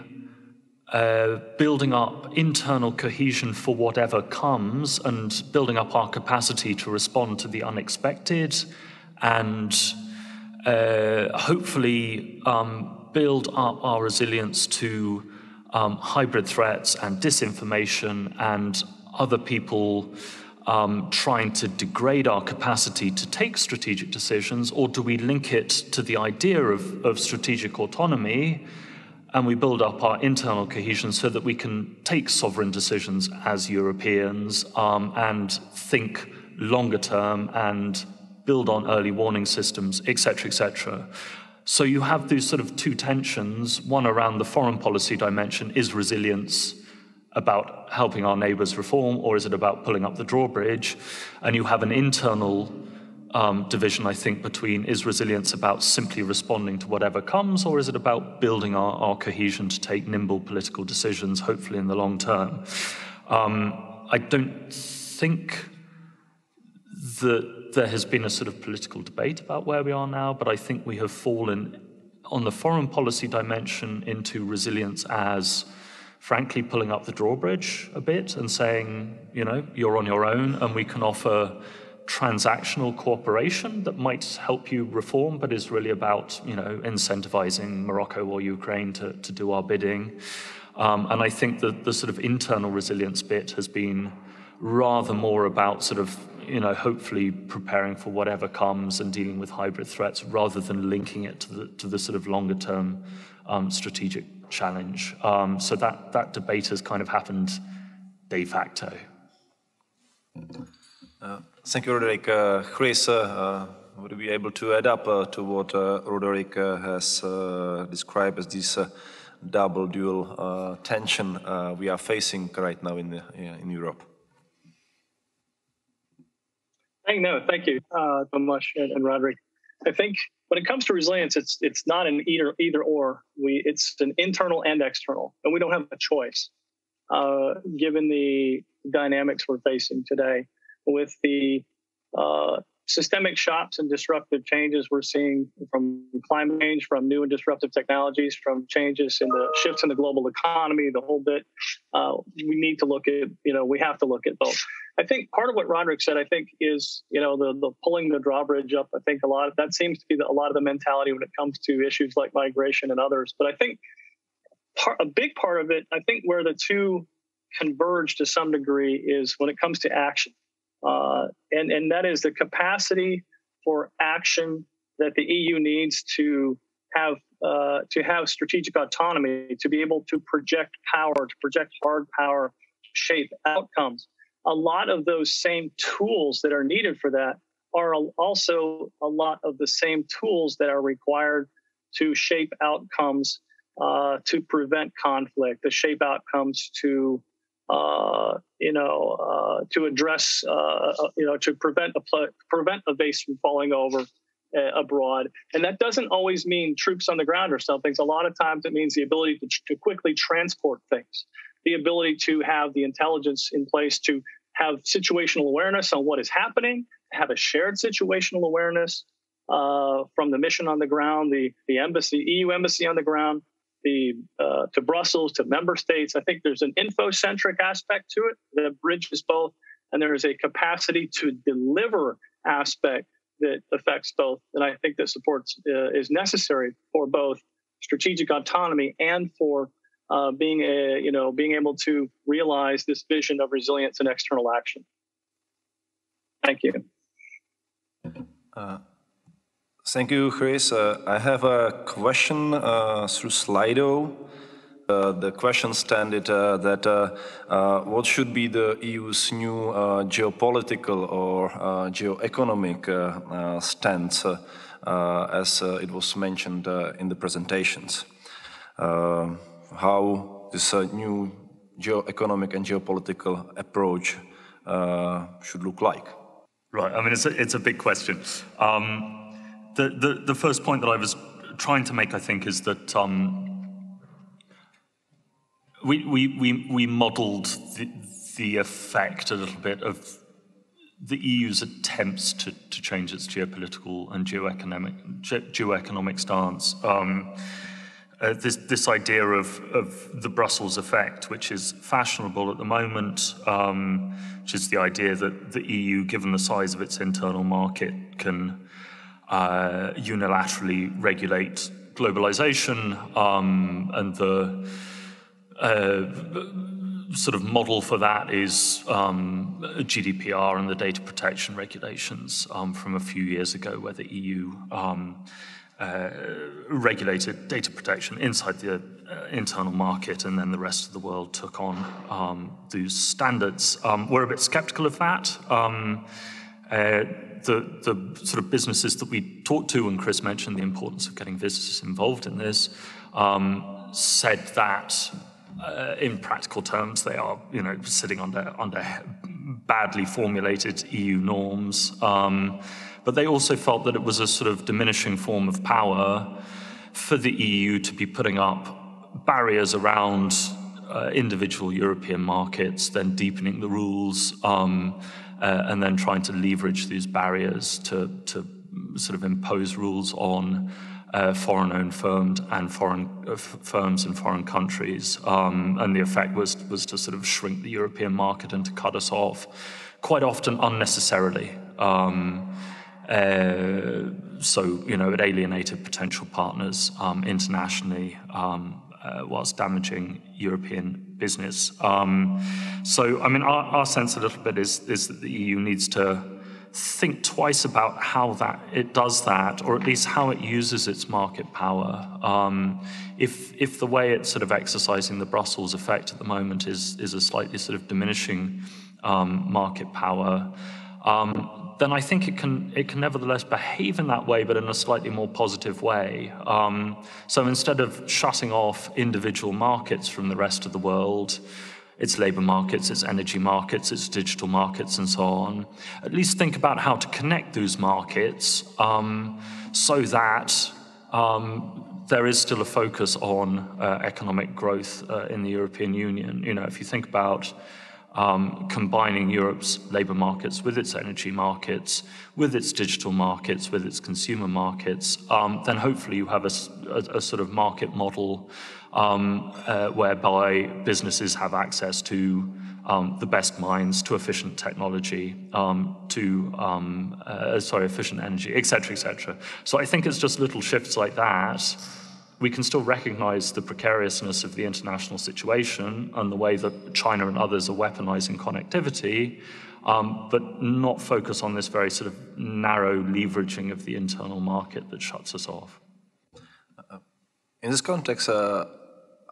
building up internal cohesion for whatever comes and building up our capacity to respond to the unexpected and hopefully build up our resilience to hybrid threats and disinformation and other people trying to degrade our capacity to take strategic decisions, or do we link it to the idea of strategic autonomy and we build up our internal cohesion so that we can take sovereign decisions as Europeans and think longer term and build on early warning systems, etc., etc. So you have these sort of two tensions, one around the foreign policy dimension. Is resilience about helping our neighbours reform, or is it about pulling up the drawbridge? And you have an internal division, I think, between is resilience about simply responding to whatever comes, or is it about building our cohesion to take nimble political decisions, hopefully in the long term? I don't think that there has been a sort of political debate about where we are now, but I think we have fallen on the foreign policy dimension into resilience as frankly pulling up the drawbridge a bit and saying, you know, you're on your own and we can offer transactional cooperation that might help you reform, but is really about, you know, incentivizing Morocco or Ukraine to do our bidding. And I think that the sort of internal resilience bit has been rather more about sort of, you know, hopefully preparing for whatever comes and dealing with hybrid threats rather than linking it to the sort of longer term strategic challenge. So that debate has kind of happened de facto. Thank you, Roderick. Chris, would you be able to add up to what Roderick has described as this double dual tension we are facing right now in Europe? Thank you, Tomáš and Roderick. I think when it comes to resilience, it's not an either or. It's an internal and external, and we don't have a choice given the dynamics we're facing today with the systemic shocks and disruptive changes we're seeing from climate change, from new and disruptive technologies, from changes in the shifts in the global economy, the whole bit. We need to look at, we have to look at both. I think part of what Roderick said, I think, is, the pulling the drawbridge up. I think that seems to be a lot of the mentality when it comes to issues like migration and others. But I think a big part of it, I think where the two converge to some degree is when it comes to action. And that is the capacity for action that the EU needs to have strategic autonomy, to be able to project power, to project hard power, shape outcomes. A lot of those same tools that are needed for that are also a lot of the same tools that are required to shape outcomes to prevent conflict, to shape outcomes, to address, to prevent a base from falling over abroad. And that doesn't always mean troops on the ground or something. A lot of times it means the ability to quickly transport things, the ability to have the intelligence in place to have situational awareness on what is happening, have a shared situational awareness from the mission on the ground, the embassy, EU embassy on the ground, to Brussels, to member states. I think there's an info-centric aspect to it that bridges both, and there is a capacity to deliver aspect that affects both. And I think that supports is necessary for both strategic autonomy and for being able to realize this vision of resilience and external action. Thank you. Thank you, Chris. I have a question through Slido. The question stated that what should be the EU's new geopolitical or geoeconomic stance, as it was mentioned in the presentations. How this new geoeconomic and geopolitical approach should look like? Right, I mean, it's a big question. The first point that I was trying to make, I think, is that we modelled the effect a little bit of the EU's attempts to change its geopolitical and geoeconomic stance. This idea of the Brussels effect, which is fashionable at the moment, which is the idea that the EU, given the size of its internal market, can unilaterally regulate globalization, and the sort of model for that is GDPR and the data protection regulations from a few years ago, where the EU regulated data protection inside the internal market, and then the rest of the world took on those standards. We're a bit skeptical of that. The sort of businesses that we talked to, and Chris mentioned the importance of getting businesses involved in this, said that in practical terms they are, sitting under badly formulated EU norms. But they also felt that it was a sort of diminishing form of power for the EU to be putting up barriers around individual European markets, then deepening the rules, and then trying to leverage these barriers to sort of impose rules on foreign-owned firms and foreign countries. And the effect was to sort of shrink the European market and to cut us off, quite often unnecessarily. So, it alienated potential partners internationally, whilst damaging European business. So, I mean, our sense a little bit is that the EU needs to think twice about how it does that, or at least how it uses its market power. If the way it's sort of exercising the Brussels effect at the moment is a slightly sort of diminishing market power, then I think it can nevertheless behave in that way, but in a slightly more positive way. So instead of shutting off individual markets from the rest of the world, its labor markets, its energy markets, its digital markets, and so on, at least think about how to connect those markets so that there is still a focus on economic growth in the European Union. If you think about combining Europe's labor markets with its energy markets, with its digital markets, with its consumer markets, then hopefully you have a sort of market model whereby businesses have access to the best minds, to efficient technology, efficient energy, et cetera, et cetera. So I think it's just little shifts like that. We can still recognize the precariousness of the international situation and the way that China and others are weaponizing connectivity, but not focus on this very sort of narrow leveraging of the internal market that shuts us off. In this context,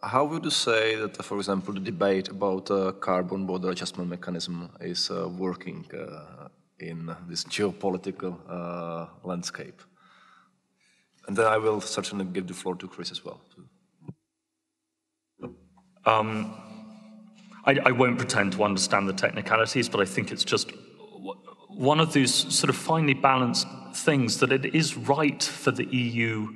how would you say that, for example, the debate about carbon border adjustment mechanism is working in this geopolitical landscape? And then I will certainly give the floor to Chris as well. I won't pretend to understand the technicalities, but I think it's just one of these sort of finely balanced things that it is right for the EU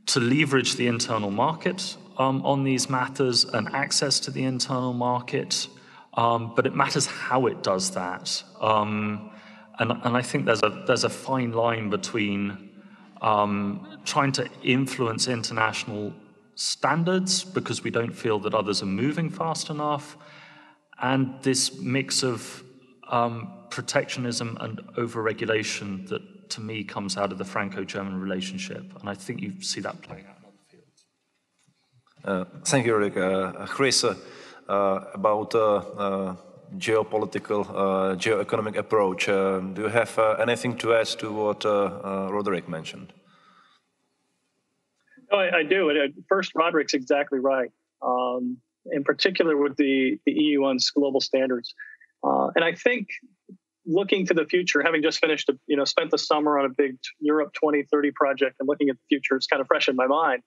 to leverage the internal market on these matters and access to the internal market, but it matters how it does that. And I think there's a fine line between trying to influence international standards because we don't feel that others are moving fast enough, and this mix of protectionism and over-regulation that, to me, comes out of the Franco-German relationship. And I think you see that playing out in other fields. Thank you, Roderick. Chris, about geopolitical, geoeconomic approach, do you have anything to add to what Roderick mentioned? No, I do. First, Roderick's exactly right, in particular with the EU on global standards. And I think looking to the future, having just finished, spent the summer on a big Europe 2030 project and looking at the future, it's kind of fresh in my mind.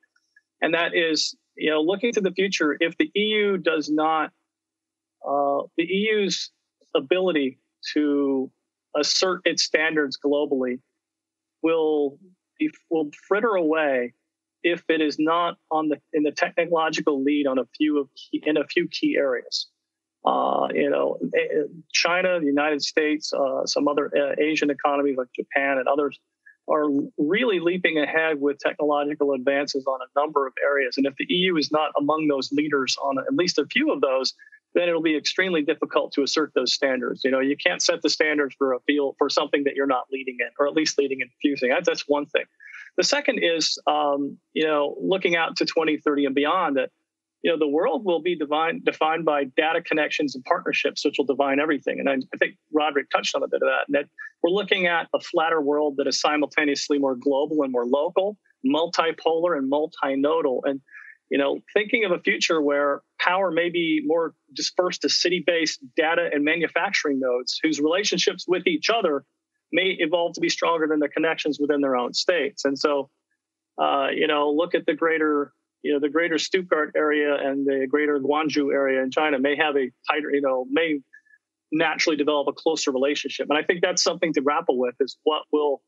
And that is, looking to the future, if the EU does not, the EU's ability to assert its standards globally will fritter away if it is not in the technological lead on in a few key areas. China, the United States, some other Asian economies like Japan and others are really leaping ahead with technological advances on a number of areas. And if the EU is not among those leaders on at least a few of those, then it'll be extremely difficult to assert those standards. You can't set the standards for a field for something that you're not leading in, or at least leading in fusing. That's one thing. The second is, looking out to 2030 and beyond, that the world will be defined by data connections and partnerships, which will define everything. And I think Roderick touched on a bit of that. And that we're looking at a flatter world that is simultaneously more global and more local, multipolar and multinodal. And thinking of a future where power may be more dispersed to city-based data and manufacturing nodes whose relationships with each other may evolve to be stronger than the connections within their own states. And so, look at the greater Stuttgart area and the greater Guangzhou area in China may have a tighter, may naturally develop a closer relationship. And I think that's something to grapple with, is what will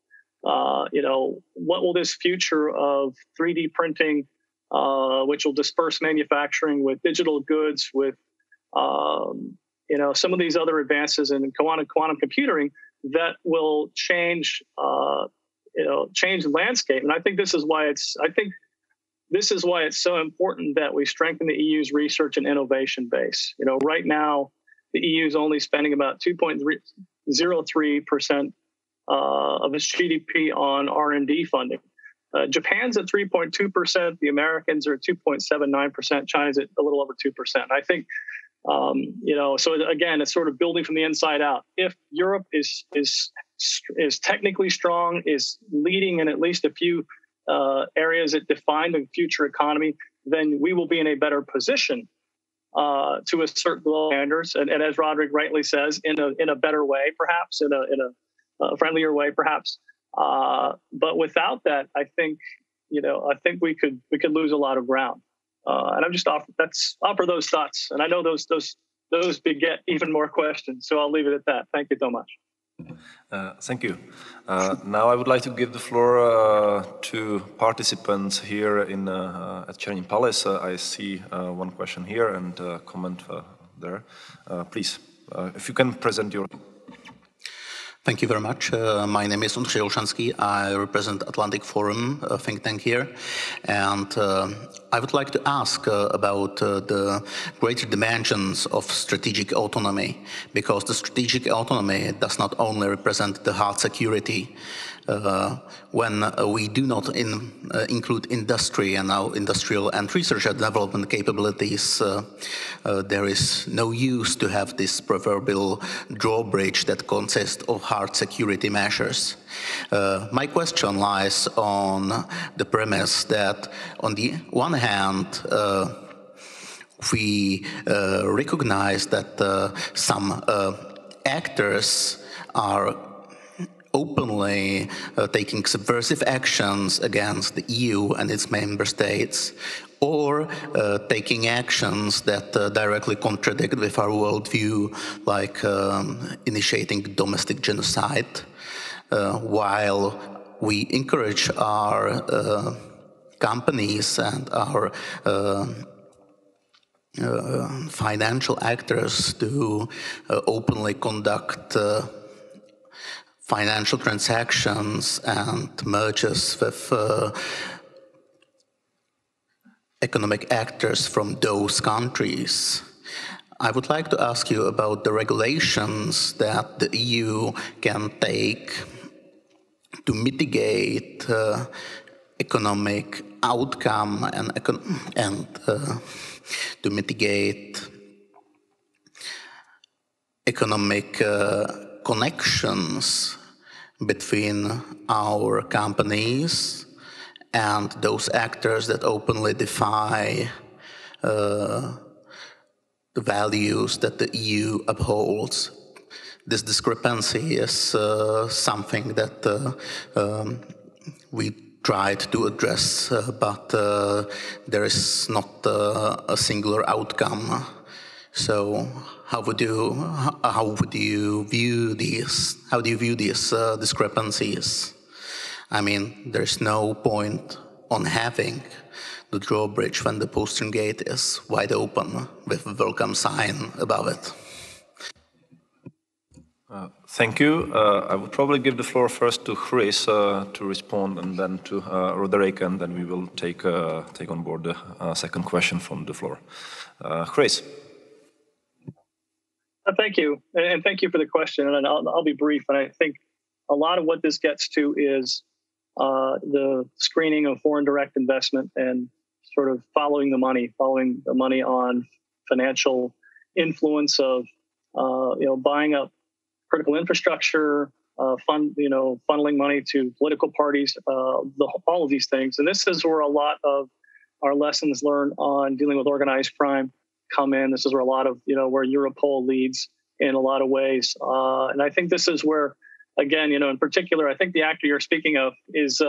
this future of 3D printing, which will disperse manufacturing with digital goods, with some of these other advances in quantum computing that will change the landscape. And I think this is why it's so important that we strengthen the EU's research and innovation base. Right now, the EU is only spending about 2.03% of its GDP on R&D funding. Japan's at 3.2%. The Americans are at 2.79%. China's at a little over 2%. I think, so again, it's sort of building from the inside out. If Europe is technically strong, is leading in at least a few areas that define the future economy, then we will be in a better position to assert global standards. And as Roderick rightly says, in a better way, perhaps in a friendlier way, perhaps. But without that, I think we could lose a lot of ground. And I'm just offer those thoughts. And I know those beget even more questions. So I'll leave it at that. Thank you, Tomáš. Thank you. Now I would like to give the floor to participants here at Czernin Palace. I see one question here and a comment there. Please, if you can present your... Thank you very much. My name is Ondřej Olšanský. I represent Atlantic Forum, a think tank here. And I would like to ask about the greater dimensions of strategic autonomy, because the strategic autonomy does not only represent the hard security. When we do not include industry and our industrial and research and development capabilities, there is no use to have this proverbial drawbridge that consists of hard security measures. My question lies on the premise that, on the one hand, we recognize that some actors are openly taking subversive actions against the EU and its member states, or taking actions that directly contradict with our worldview, like initiating domestic genocide, while we encourage our companies and our financial actors to openly conduct financial transactions and mergers with economic actors from those countries. I would like to ask you about the regulations that the EU can take to mitigate economic outcome and to mitigate economic connections between our companies and those actors that openly defy the values that the EU upholds. This discrepancy is something that we tried to address, but there is not a singular outcome. So how would you view these? How do you view these discrepancies? I mean, there's no point on having the drawbridge when the postern gate is wide open with a welcome sign above it. Thank you. I would probably give the floor first to Chris to respond, and then to Roderick, and then we will take on board the second question from the floor. Chris. Thank you, and thank you for the question. And I'll be brief. And I think a lot of what this gets to is the screening of foreign direct investment and sort of following the money on financial influence of buying up critical infrastructure, funneling money to political parties, all of these things. And this is where a lot of our lessons learned on dealing with organized crime come in. This is where a lot of, where Europol leads in a lot of ways. And I think this is where, again, in particular, I think the actor you're speaking of is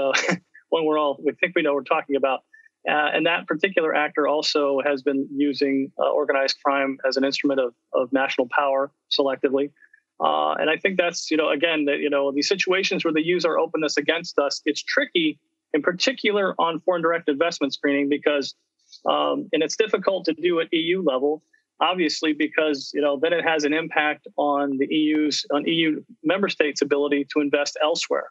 one we think we know we're talking about. And that particular actor also has been using organized crime as an instrument of national power selectively. And I think that's, again, that, these situations where they use our openness against us, it's tricky, in particular on foreign direct investment screening, because, and it's difficult to do at EU level, obviously, because, then it has an impact on EU member states' ability to invest elsewhere.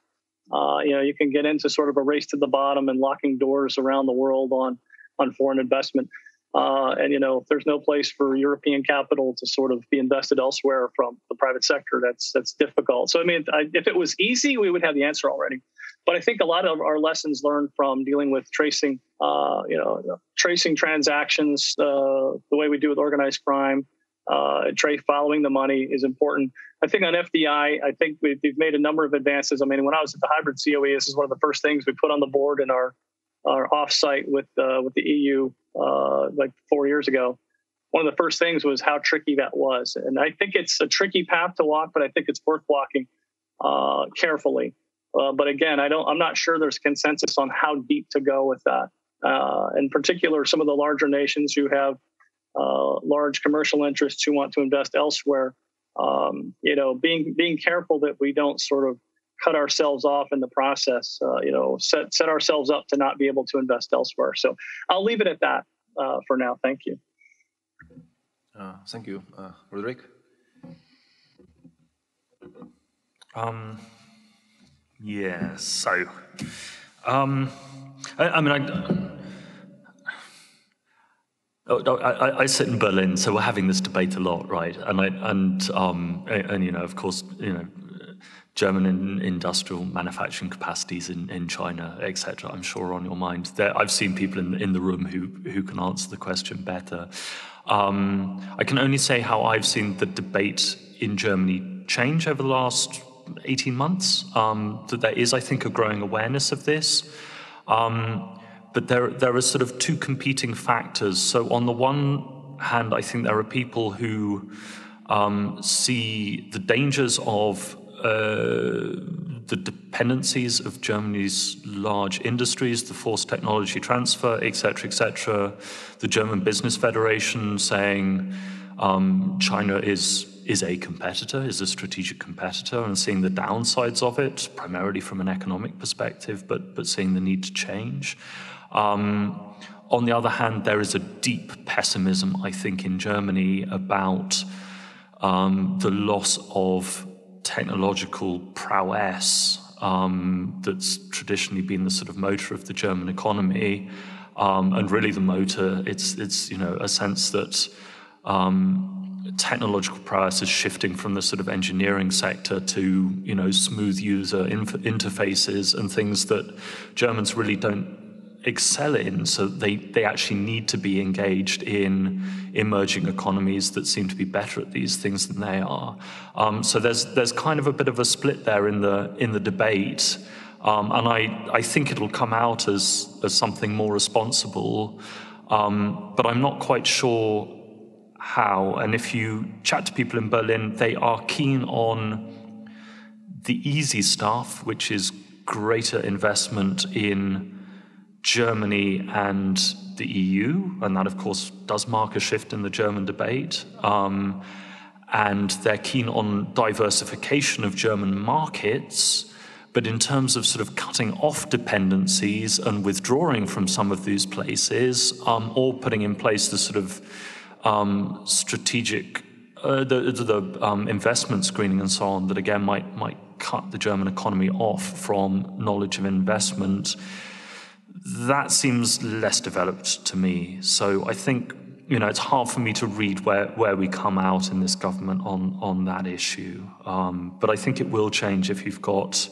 You can get into sort of a race to the bottom and locking doors around the world on foreign investment. And, if there's no place for European capital to sort of be invested elsewhere from the private sector, that's difficult. So, I mean, if it was easy, we would have the answer already. But I think a lot of our lessons learned from dealing with tracing transactions, the way we do with organized crime, following the money is important. I think on FDI, I think we've made a number of advances. I mean, when I was at the hybrid COE, this is one of the first things we put on the board in our offsite with the EU like 4 years ago. One of the first things was how tricky that was, and I think it's a tricky path to walk, but I think it's worth walking carefully. But again, I'm not sure there's consensus on how deep to go with that. In particular, some of the larger nations who have large commercial interests who want to invest elsewhere. Being careful that we don't sort of cut ourselves off in the process, set ourselves up to not be able to invest elsewhere. So I'll leave it at that for now. Thank you. Thank you. Roderick? Yeah, so, I sit in Berlin, so we're having this debate a lot, right? And of course, German industrial manufacturing capacities in China, etc. I'm sure are on your mind. I've seen people in the room who can answer the question better. I can only say how I've seen the debate in Germany change over the last 18 months. That there is, I think, a growing awareness of this. But there are sort of two competing factors. So on the one hand, I think there are people who see the dangers of the dependencies of Germany's large industries, the forced technology transfer, etc., the German Business Federation saying China is a competitor, is a strategic competitor, and seeing the downsides of it, primarily from an economic perspective, but seeing the need to change. On the other hand, there is a deep pessimism, I think, in Germany about the loss of technological prowess that's traditionally been the sort of motor of the German economy, and really the motor. It's a sense that technological prowess is shifting from the sort of engineering sector to smooth user interfaces and things that Germans really don't excel in, so they actually need to be engaged in emerging economies that seem to be better at these things than they are. So there's kind of a bit of a split there in the debate, and I think it'll come out as something more responsible, but I'm not quite sure how. And if you chat to people in Berlin, they are keen on the easy stuff, which is greater investment in Germany and the EU, and that of course does mark a shift in the German debate, and they're keen on diversification of German markets, but in terms of sort of cutting off dependencies and withdrawing from some of these places, or putting in place the sort of strategic investment screening and so on that again might cut the German economy off from knowledge of investment, that seems less developed to me. So I think, it's hard for me to read where we come out in this government on that issue. But I think it will change if you've got,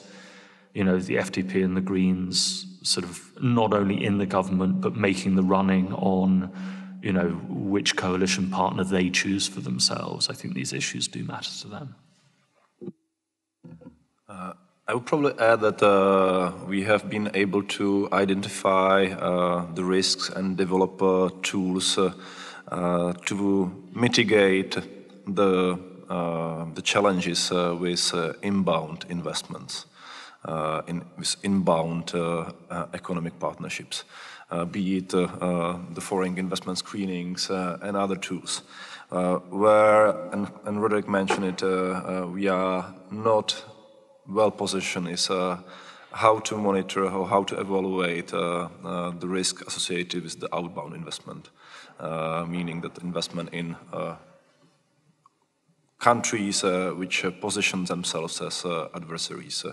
the FDP and the Greens sort of not only in the government, but making the running on, which coalition partner they choose for themselves. I think these issues do matter to them. I would probably add that we have been able to identify the risks and develop tools to mitigate the challenges with inbound investments, with inbound economic partnerships, be it the foreign investment screenings and other tools. And Roderick mentioned it, we are not well positioned is how to monitor or how to evaluate the risk associated with the outbound investment, meaning that investment in countries which position themselves as adversaries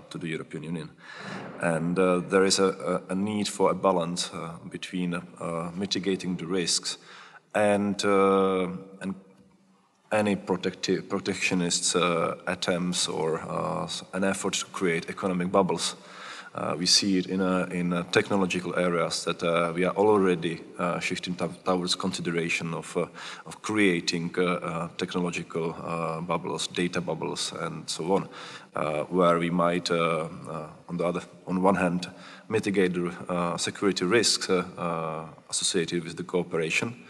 to the European Union. And there is a need for a balance between mitigating the risks and any protectionist attempts or an effort to create economic bubbles. We see it in technological areas that we are already shifting towards consideration of creating technological bubbles, data bubbles, and so on, where we might, on one hand, mitigate the security risks associated with the cooperation.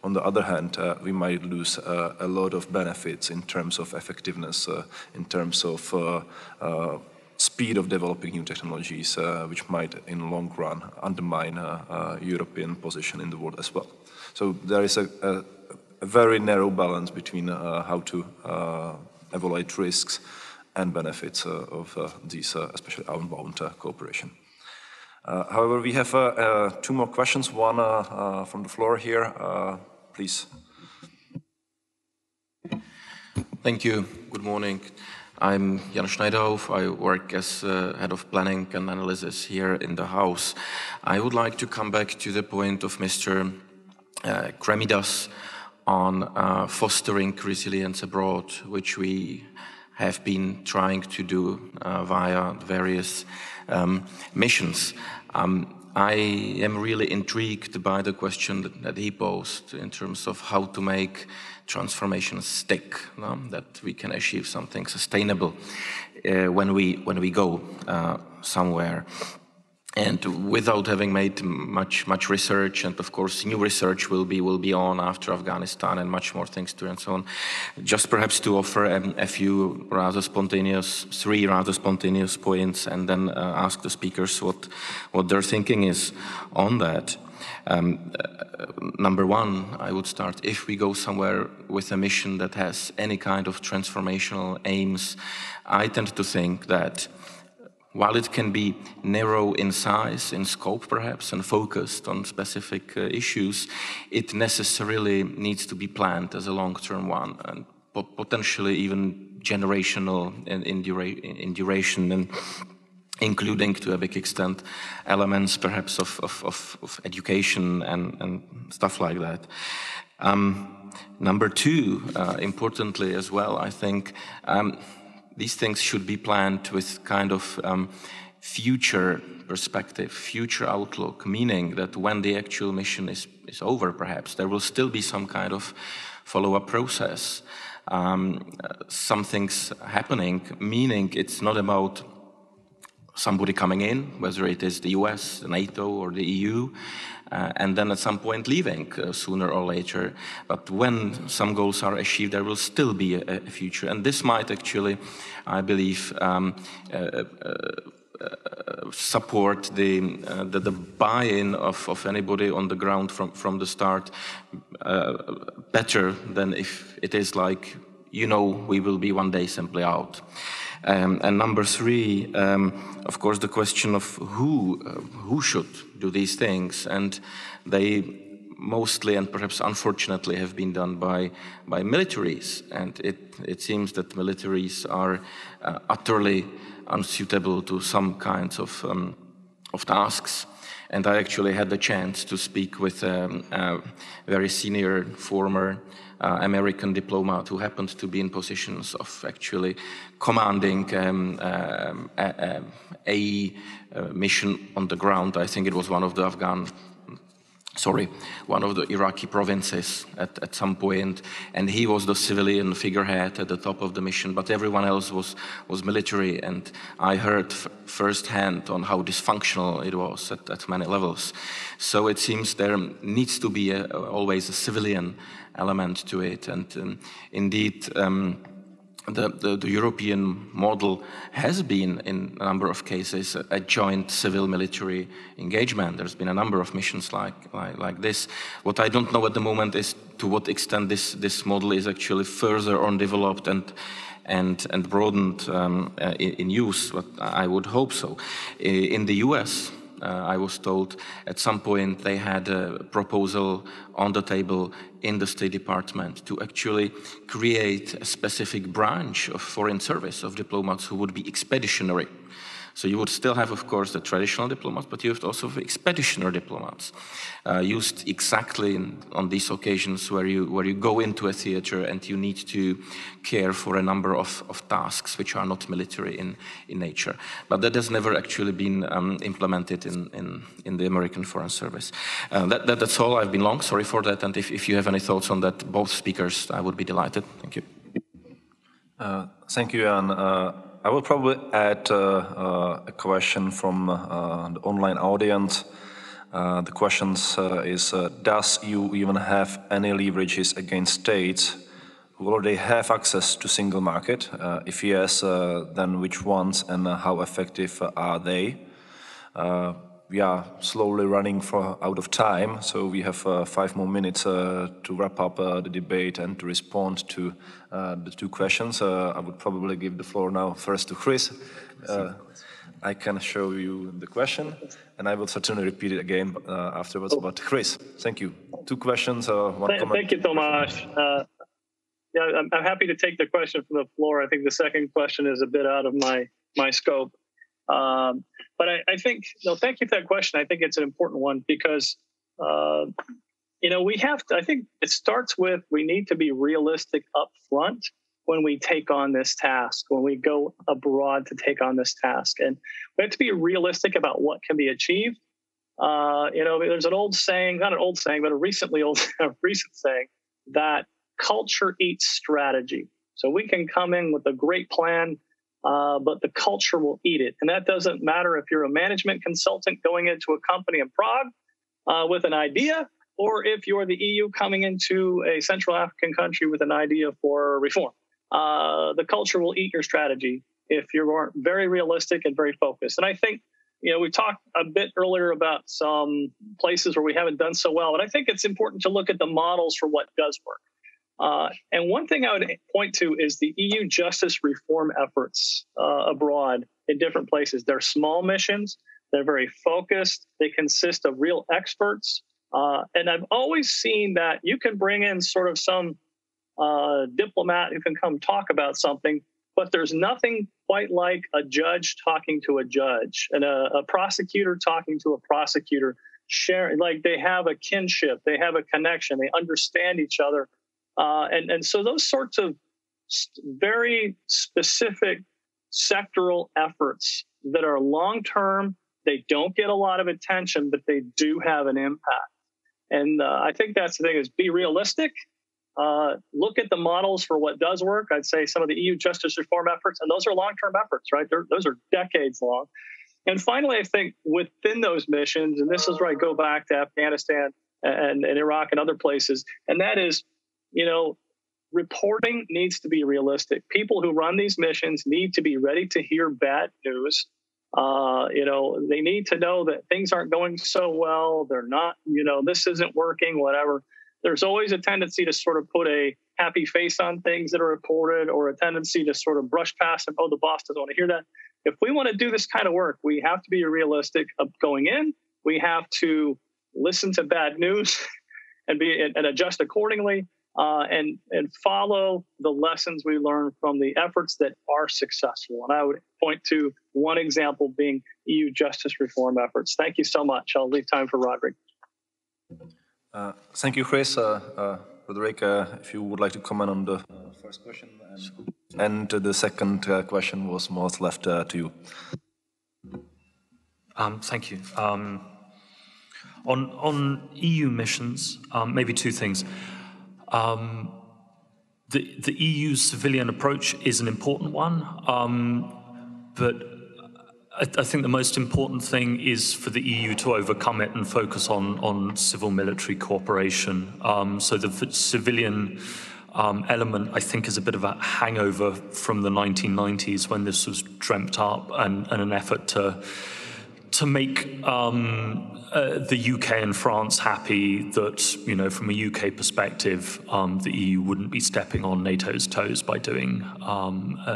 On the other hand, we might lose a lot of benefits in terms of effectiveness, in terms of speed of developing new technologies, which might, in the long run, undermine European position in the world as well. So there is a very narrow balance between how to evaluate risks and benefits of these, especially outbound cooperation. However, we have 2 more questions, one from the floor here. Please. Thank you. Good morning. I'm Jan Schneiderhoff. I work as head of planning and analysis here in the House. I would like to come back to the point of Mr. Kremidas on fostering resilience abroad, which we have been trying to do via various missions. I am really intrigued by the question that he posed in terms of how to make transformation stick, that we can achieve something sustainable when we go somewhere. And without having made much research, and of course new research will be on after Afghanistan and much more things to and so on. Just perhaps to offer a few three rather spontaneous points, and then ask the speakers what their thinking is on that. Number one, I would start, if we go somewhere with a mission that has any kind of transformational aims, I tend to think that while it can be narrow in size, in scope perhaps, and focused on specific issues, it necessarily needs to be planned as a long-term one, and potentially even generational in duration, and including to a big extent elements perhaps of education and stuff like that. Number two, importantly as well, I think, these things should be planned with kind of future perspective, future outlook, meaning that when the actual mission is over, perhaps, there will still be some kind of follow-up process. Some things happening, meaning it's not about somebody coming in, whether it is the US, the NATO, or the EU, and then at some point leaving sooner or later. But when some goals are achieved, there will still be a future. And this might actually, I believe, support the buy-in of anybody on the ground from the start better than if it is like, we will be one day simply out. And number three, of course, the question of who should do these things, and they mostly and perhaps unfortunately have been done by militaries, and it seems that militaries are utterly unsuitable to some kinds of tasks. And I actually had the chance to speak with a very senior former American diplomat who happened to be in positions of actually commanding a mission on the ground. I think it was one of the Iraqi provinces at some point, and he was the civilian figurehead at the top of the mission, but everyone else was military, and I heard firsthand on how dysfunctional it was at many levels. So it seems there needs to be always a civilian element to it, and indeed the European model has been, in a number of cases, a joint civil-military engagement. There's been a number of missions like this. What I don't know at the moment is to what extent this model is actually further on developed and broadened in use, but I would hope so. In the US, I was told at some point they had a proposal on the table in the State Department to actually create a specific branch of foreign service of diplomats who would be expeditionary. So you would still have, of course, the traditional diplomats, but you would also have expeditionary diplomats used exactly on these occasions where you go into a theater and you need to care for a number of tasks which are not military in nature. But that has never actually been implemented in the American Foreign Service. That's all. I've been long. Sorry for that. And if you have any thoughts on that, both speakers, I would be delighted. Thank you. Thank you, Jan. I will probably add a question from the online audience. The question is, does EU even have any leverages against states who already have access to single market? If yes, then which ones and how effective are they? We are slowly running out of time, so we have 5 more minutes to wrap up the debate and to respond to the 2 questions. I would probably give the floor now first to Chris. I can show you the question, and I will certainly repeat it again afterwards. But Chris, thank you. 2 questions, 1 comment. Thank you, Tomáš. Yeah, I'm happy to take the question from the floor. I think the second question is a bit out of my scope. But I think, thank you for that question. I think it's an important one because, we have to, I think it starts with, we need to be realistic up front when we take on this task, when we go abroad to take on this task. And we have to be realistic about what can be achieved. There's an old saying, not an old saying, but a recent saying that culture eats strategy. So we can come in with a great plan, but the culture will eat it. And that doesn't matter if you're a management consultant going into a company in Prague with an idea, or if you're the EU coming into a Central African country with an idea for reform. The culture will eat your strategy if you aren't very realistic and very focused. And I think, we talked a bit earlier about some places where we haven't done so well, and I think it's important to look at the models for what does work. And one thing I would point to is the EU justice reform efforts abroad in different places. They're small missions. They're very focused. They consist of real experts. And I've always seen that you can bring in sort of some diplomat who can come talk about something, but there's nothing quite like a judge talking to a judge and a prosecutor talking to a prosecutor, sharing, like they have a kinship, they have a connection, they understand each other. And so those sorts of very specific sectoral efforts that are long-term, they don't get a lot of attention, but they do have an impact. And I think that's the thing, is be realistic. Look at the models for what does work. I'd say some of the EU justice reform efforts, and those are long-term efforts, right? Those are decades long. And finally, I think within those missions, and this is where I go back to Afghanistan and Iraq and other places, and that is, reporting needs to be realistic. People who run these missions need to be ready to hear bad news. They need to know that things aren't going so well. They're not, this isn't working, whatever. There's always a tendency to sort of put a happy face on things that are reported, or a tendency to sort of brush past them. Oh, the boss doesn't want to hear that. If we want to do this kind of work, we have to be realistic of going in. We have to listen to bad news and adjust accordingly, and follow the lessons we learn from the efforts that are successful. And I would point to one example being EU justice reform efforts. Thank you so much. I'll leave time for Roderick. Thank you, Chris. Roderick, if you would like to comment on the first question, and the second question was more left to you. Thank you. On EU missions, maybe two things. The EU's civilian approach is an important one, but I think the most important thing is for the EU to overcome it and focus on civil-military cooperation. So the civilian element, I think, is a bit of a hangover from the 1990s when this was dreamt up, and an effort to make the UK and France happy that, from a UK perspective, the EU wouldn't be stepping on NATO's toes by doing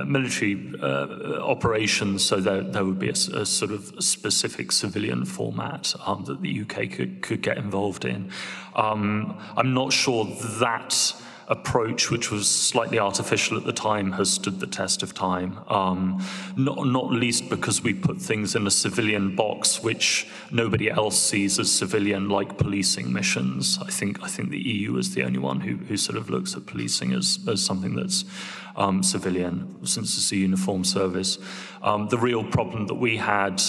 military operations, so there would be a sort of specific civilian format that the UK could get involved in. I'm not sure that approach, which was slightly artificial at the time, has stood the test of time. Not least because we put things in a civilian box which nobody else sees as civilian, like policing missions. I think the EU is the only one who sort of looks at policing as something that's civilian, since it's a uniformed service. The real problem that we had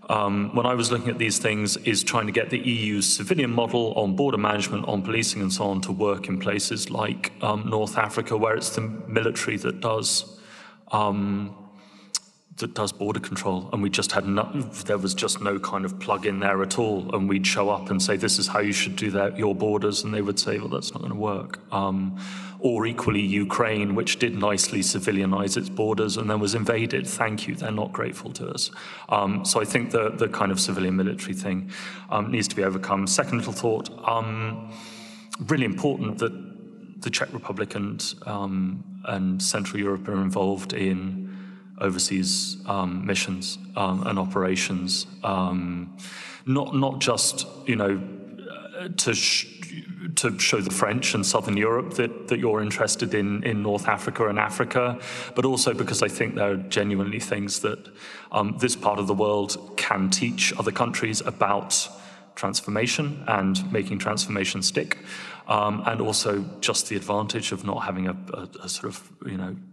when I was looking at these things is trying to get the EU's civilian model on border management, on policing and so on to work in places like North Africa, where it's the military that does border control, and we just had there was just no kind of plug in there at all, and we'd show up and say, this is how you should do your borders, and they would say, well, that's not going to work. Or equally Ukraine, which did nicely civilianize its borders and then was invaded. Thank you, they're not grateful to us. So I think the kind of civilian military thing needs to be overcome. Second little thought, really important that the Czech Republic and Central Europe are involved in overseas missions and operations, not just to show the French and Southern Europe that you're interested in North Africa and Africa, but also because I think there are genuinely things that this part of the world can teach other countries about transformation and making transformation stick, and also just the advantage of not having a sort of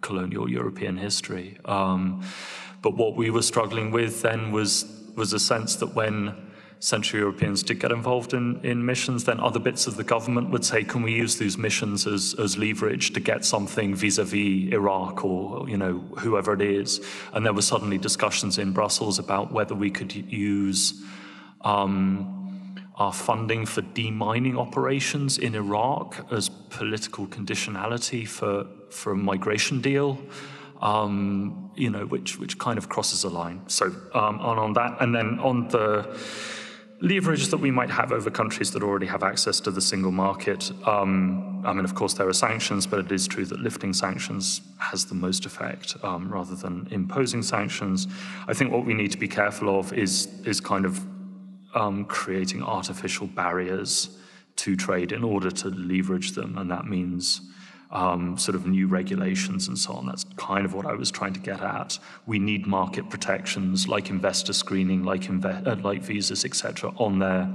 colonial European history. But what we were struggling with then was a sense that when Central Europeans did get involved in missions, then other bits of the government would say, can we use these missions as leverage to get something vis-a-vis Iraq or, you know, whoever it is? And there were suddenly discussions in Brussels about whether we could use our funding for demining operations in Iraq as political conditionality for a migration deal. You know, which kind of crosses a line. So on that, and then on the leverage that we might have over countries that already have access to the single market. I mean, of course, there are sanctions, but it is true that lifting sanctions has the most effect rather than imposing sanctions. I think what we need to be careful of is kind of creating artificial barriers to trade in order to leverage them, and that means sort of new regulations and so on. That's kind of what I was trying to get at. We need market protections like investor screening, like visas, etc., on their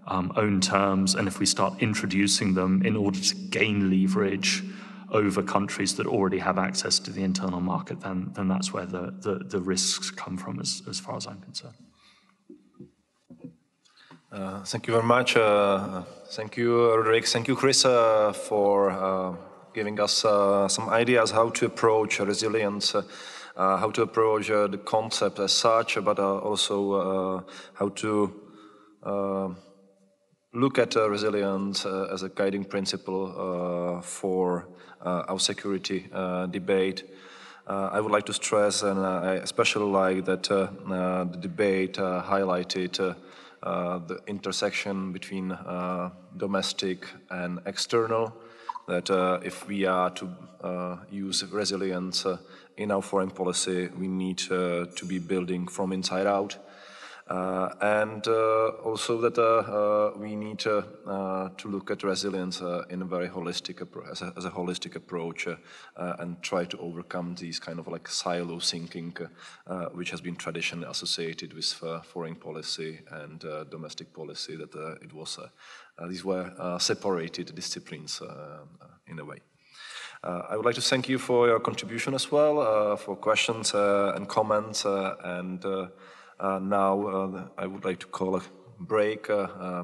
own terms. And if we start introducing them in order to gain leverage over countries that already have access to the internal market, then that's where the risks come from, as far as I'm concerned. Thank you very much. Thank you, Roderick. Thank you, Chris, for giving us some ideas how to approach resilience, how to approach the concept as such, but also how to look at resilience as a guiding principle for our security debate. I would like to stress, and I especially like that the debate highlighted the intersection between domestic and external, that if we are to use resilience in our foreign policy, we need to be building from inside out. And also that we need to look at resilience in a very holistic as a holistic approach and try to overcome these kind of like silo thinking which has been traditionally associated with foreign policy and domestic policy, that it was these were separated disciplines in a way. I would like to thank you for your contribution as well, for questions and comments, and now I would like to call a break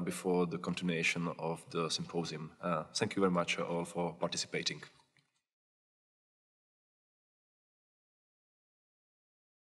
before the continuation of the symposium. Thank you very much all for participating.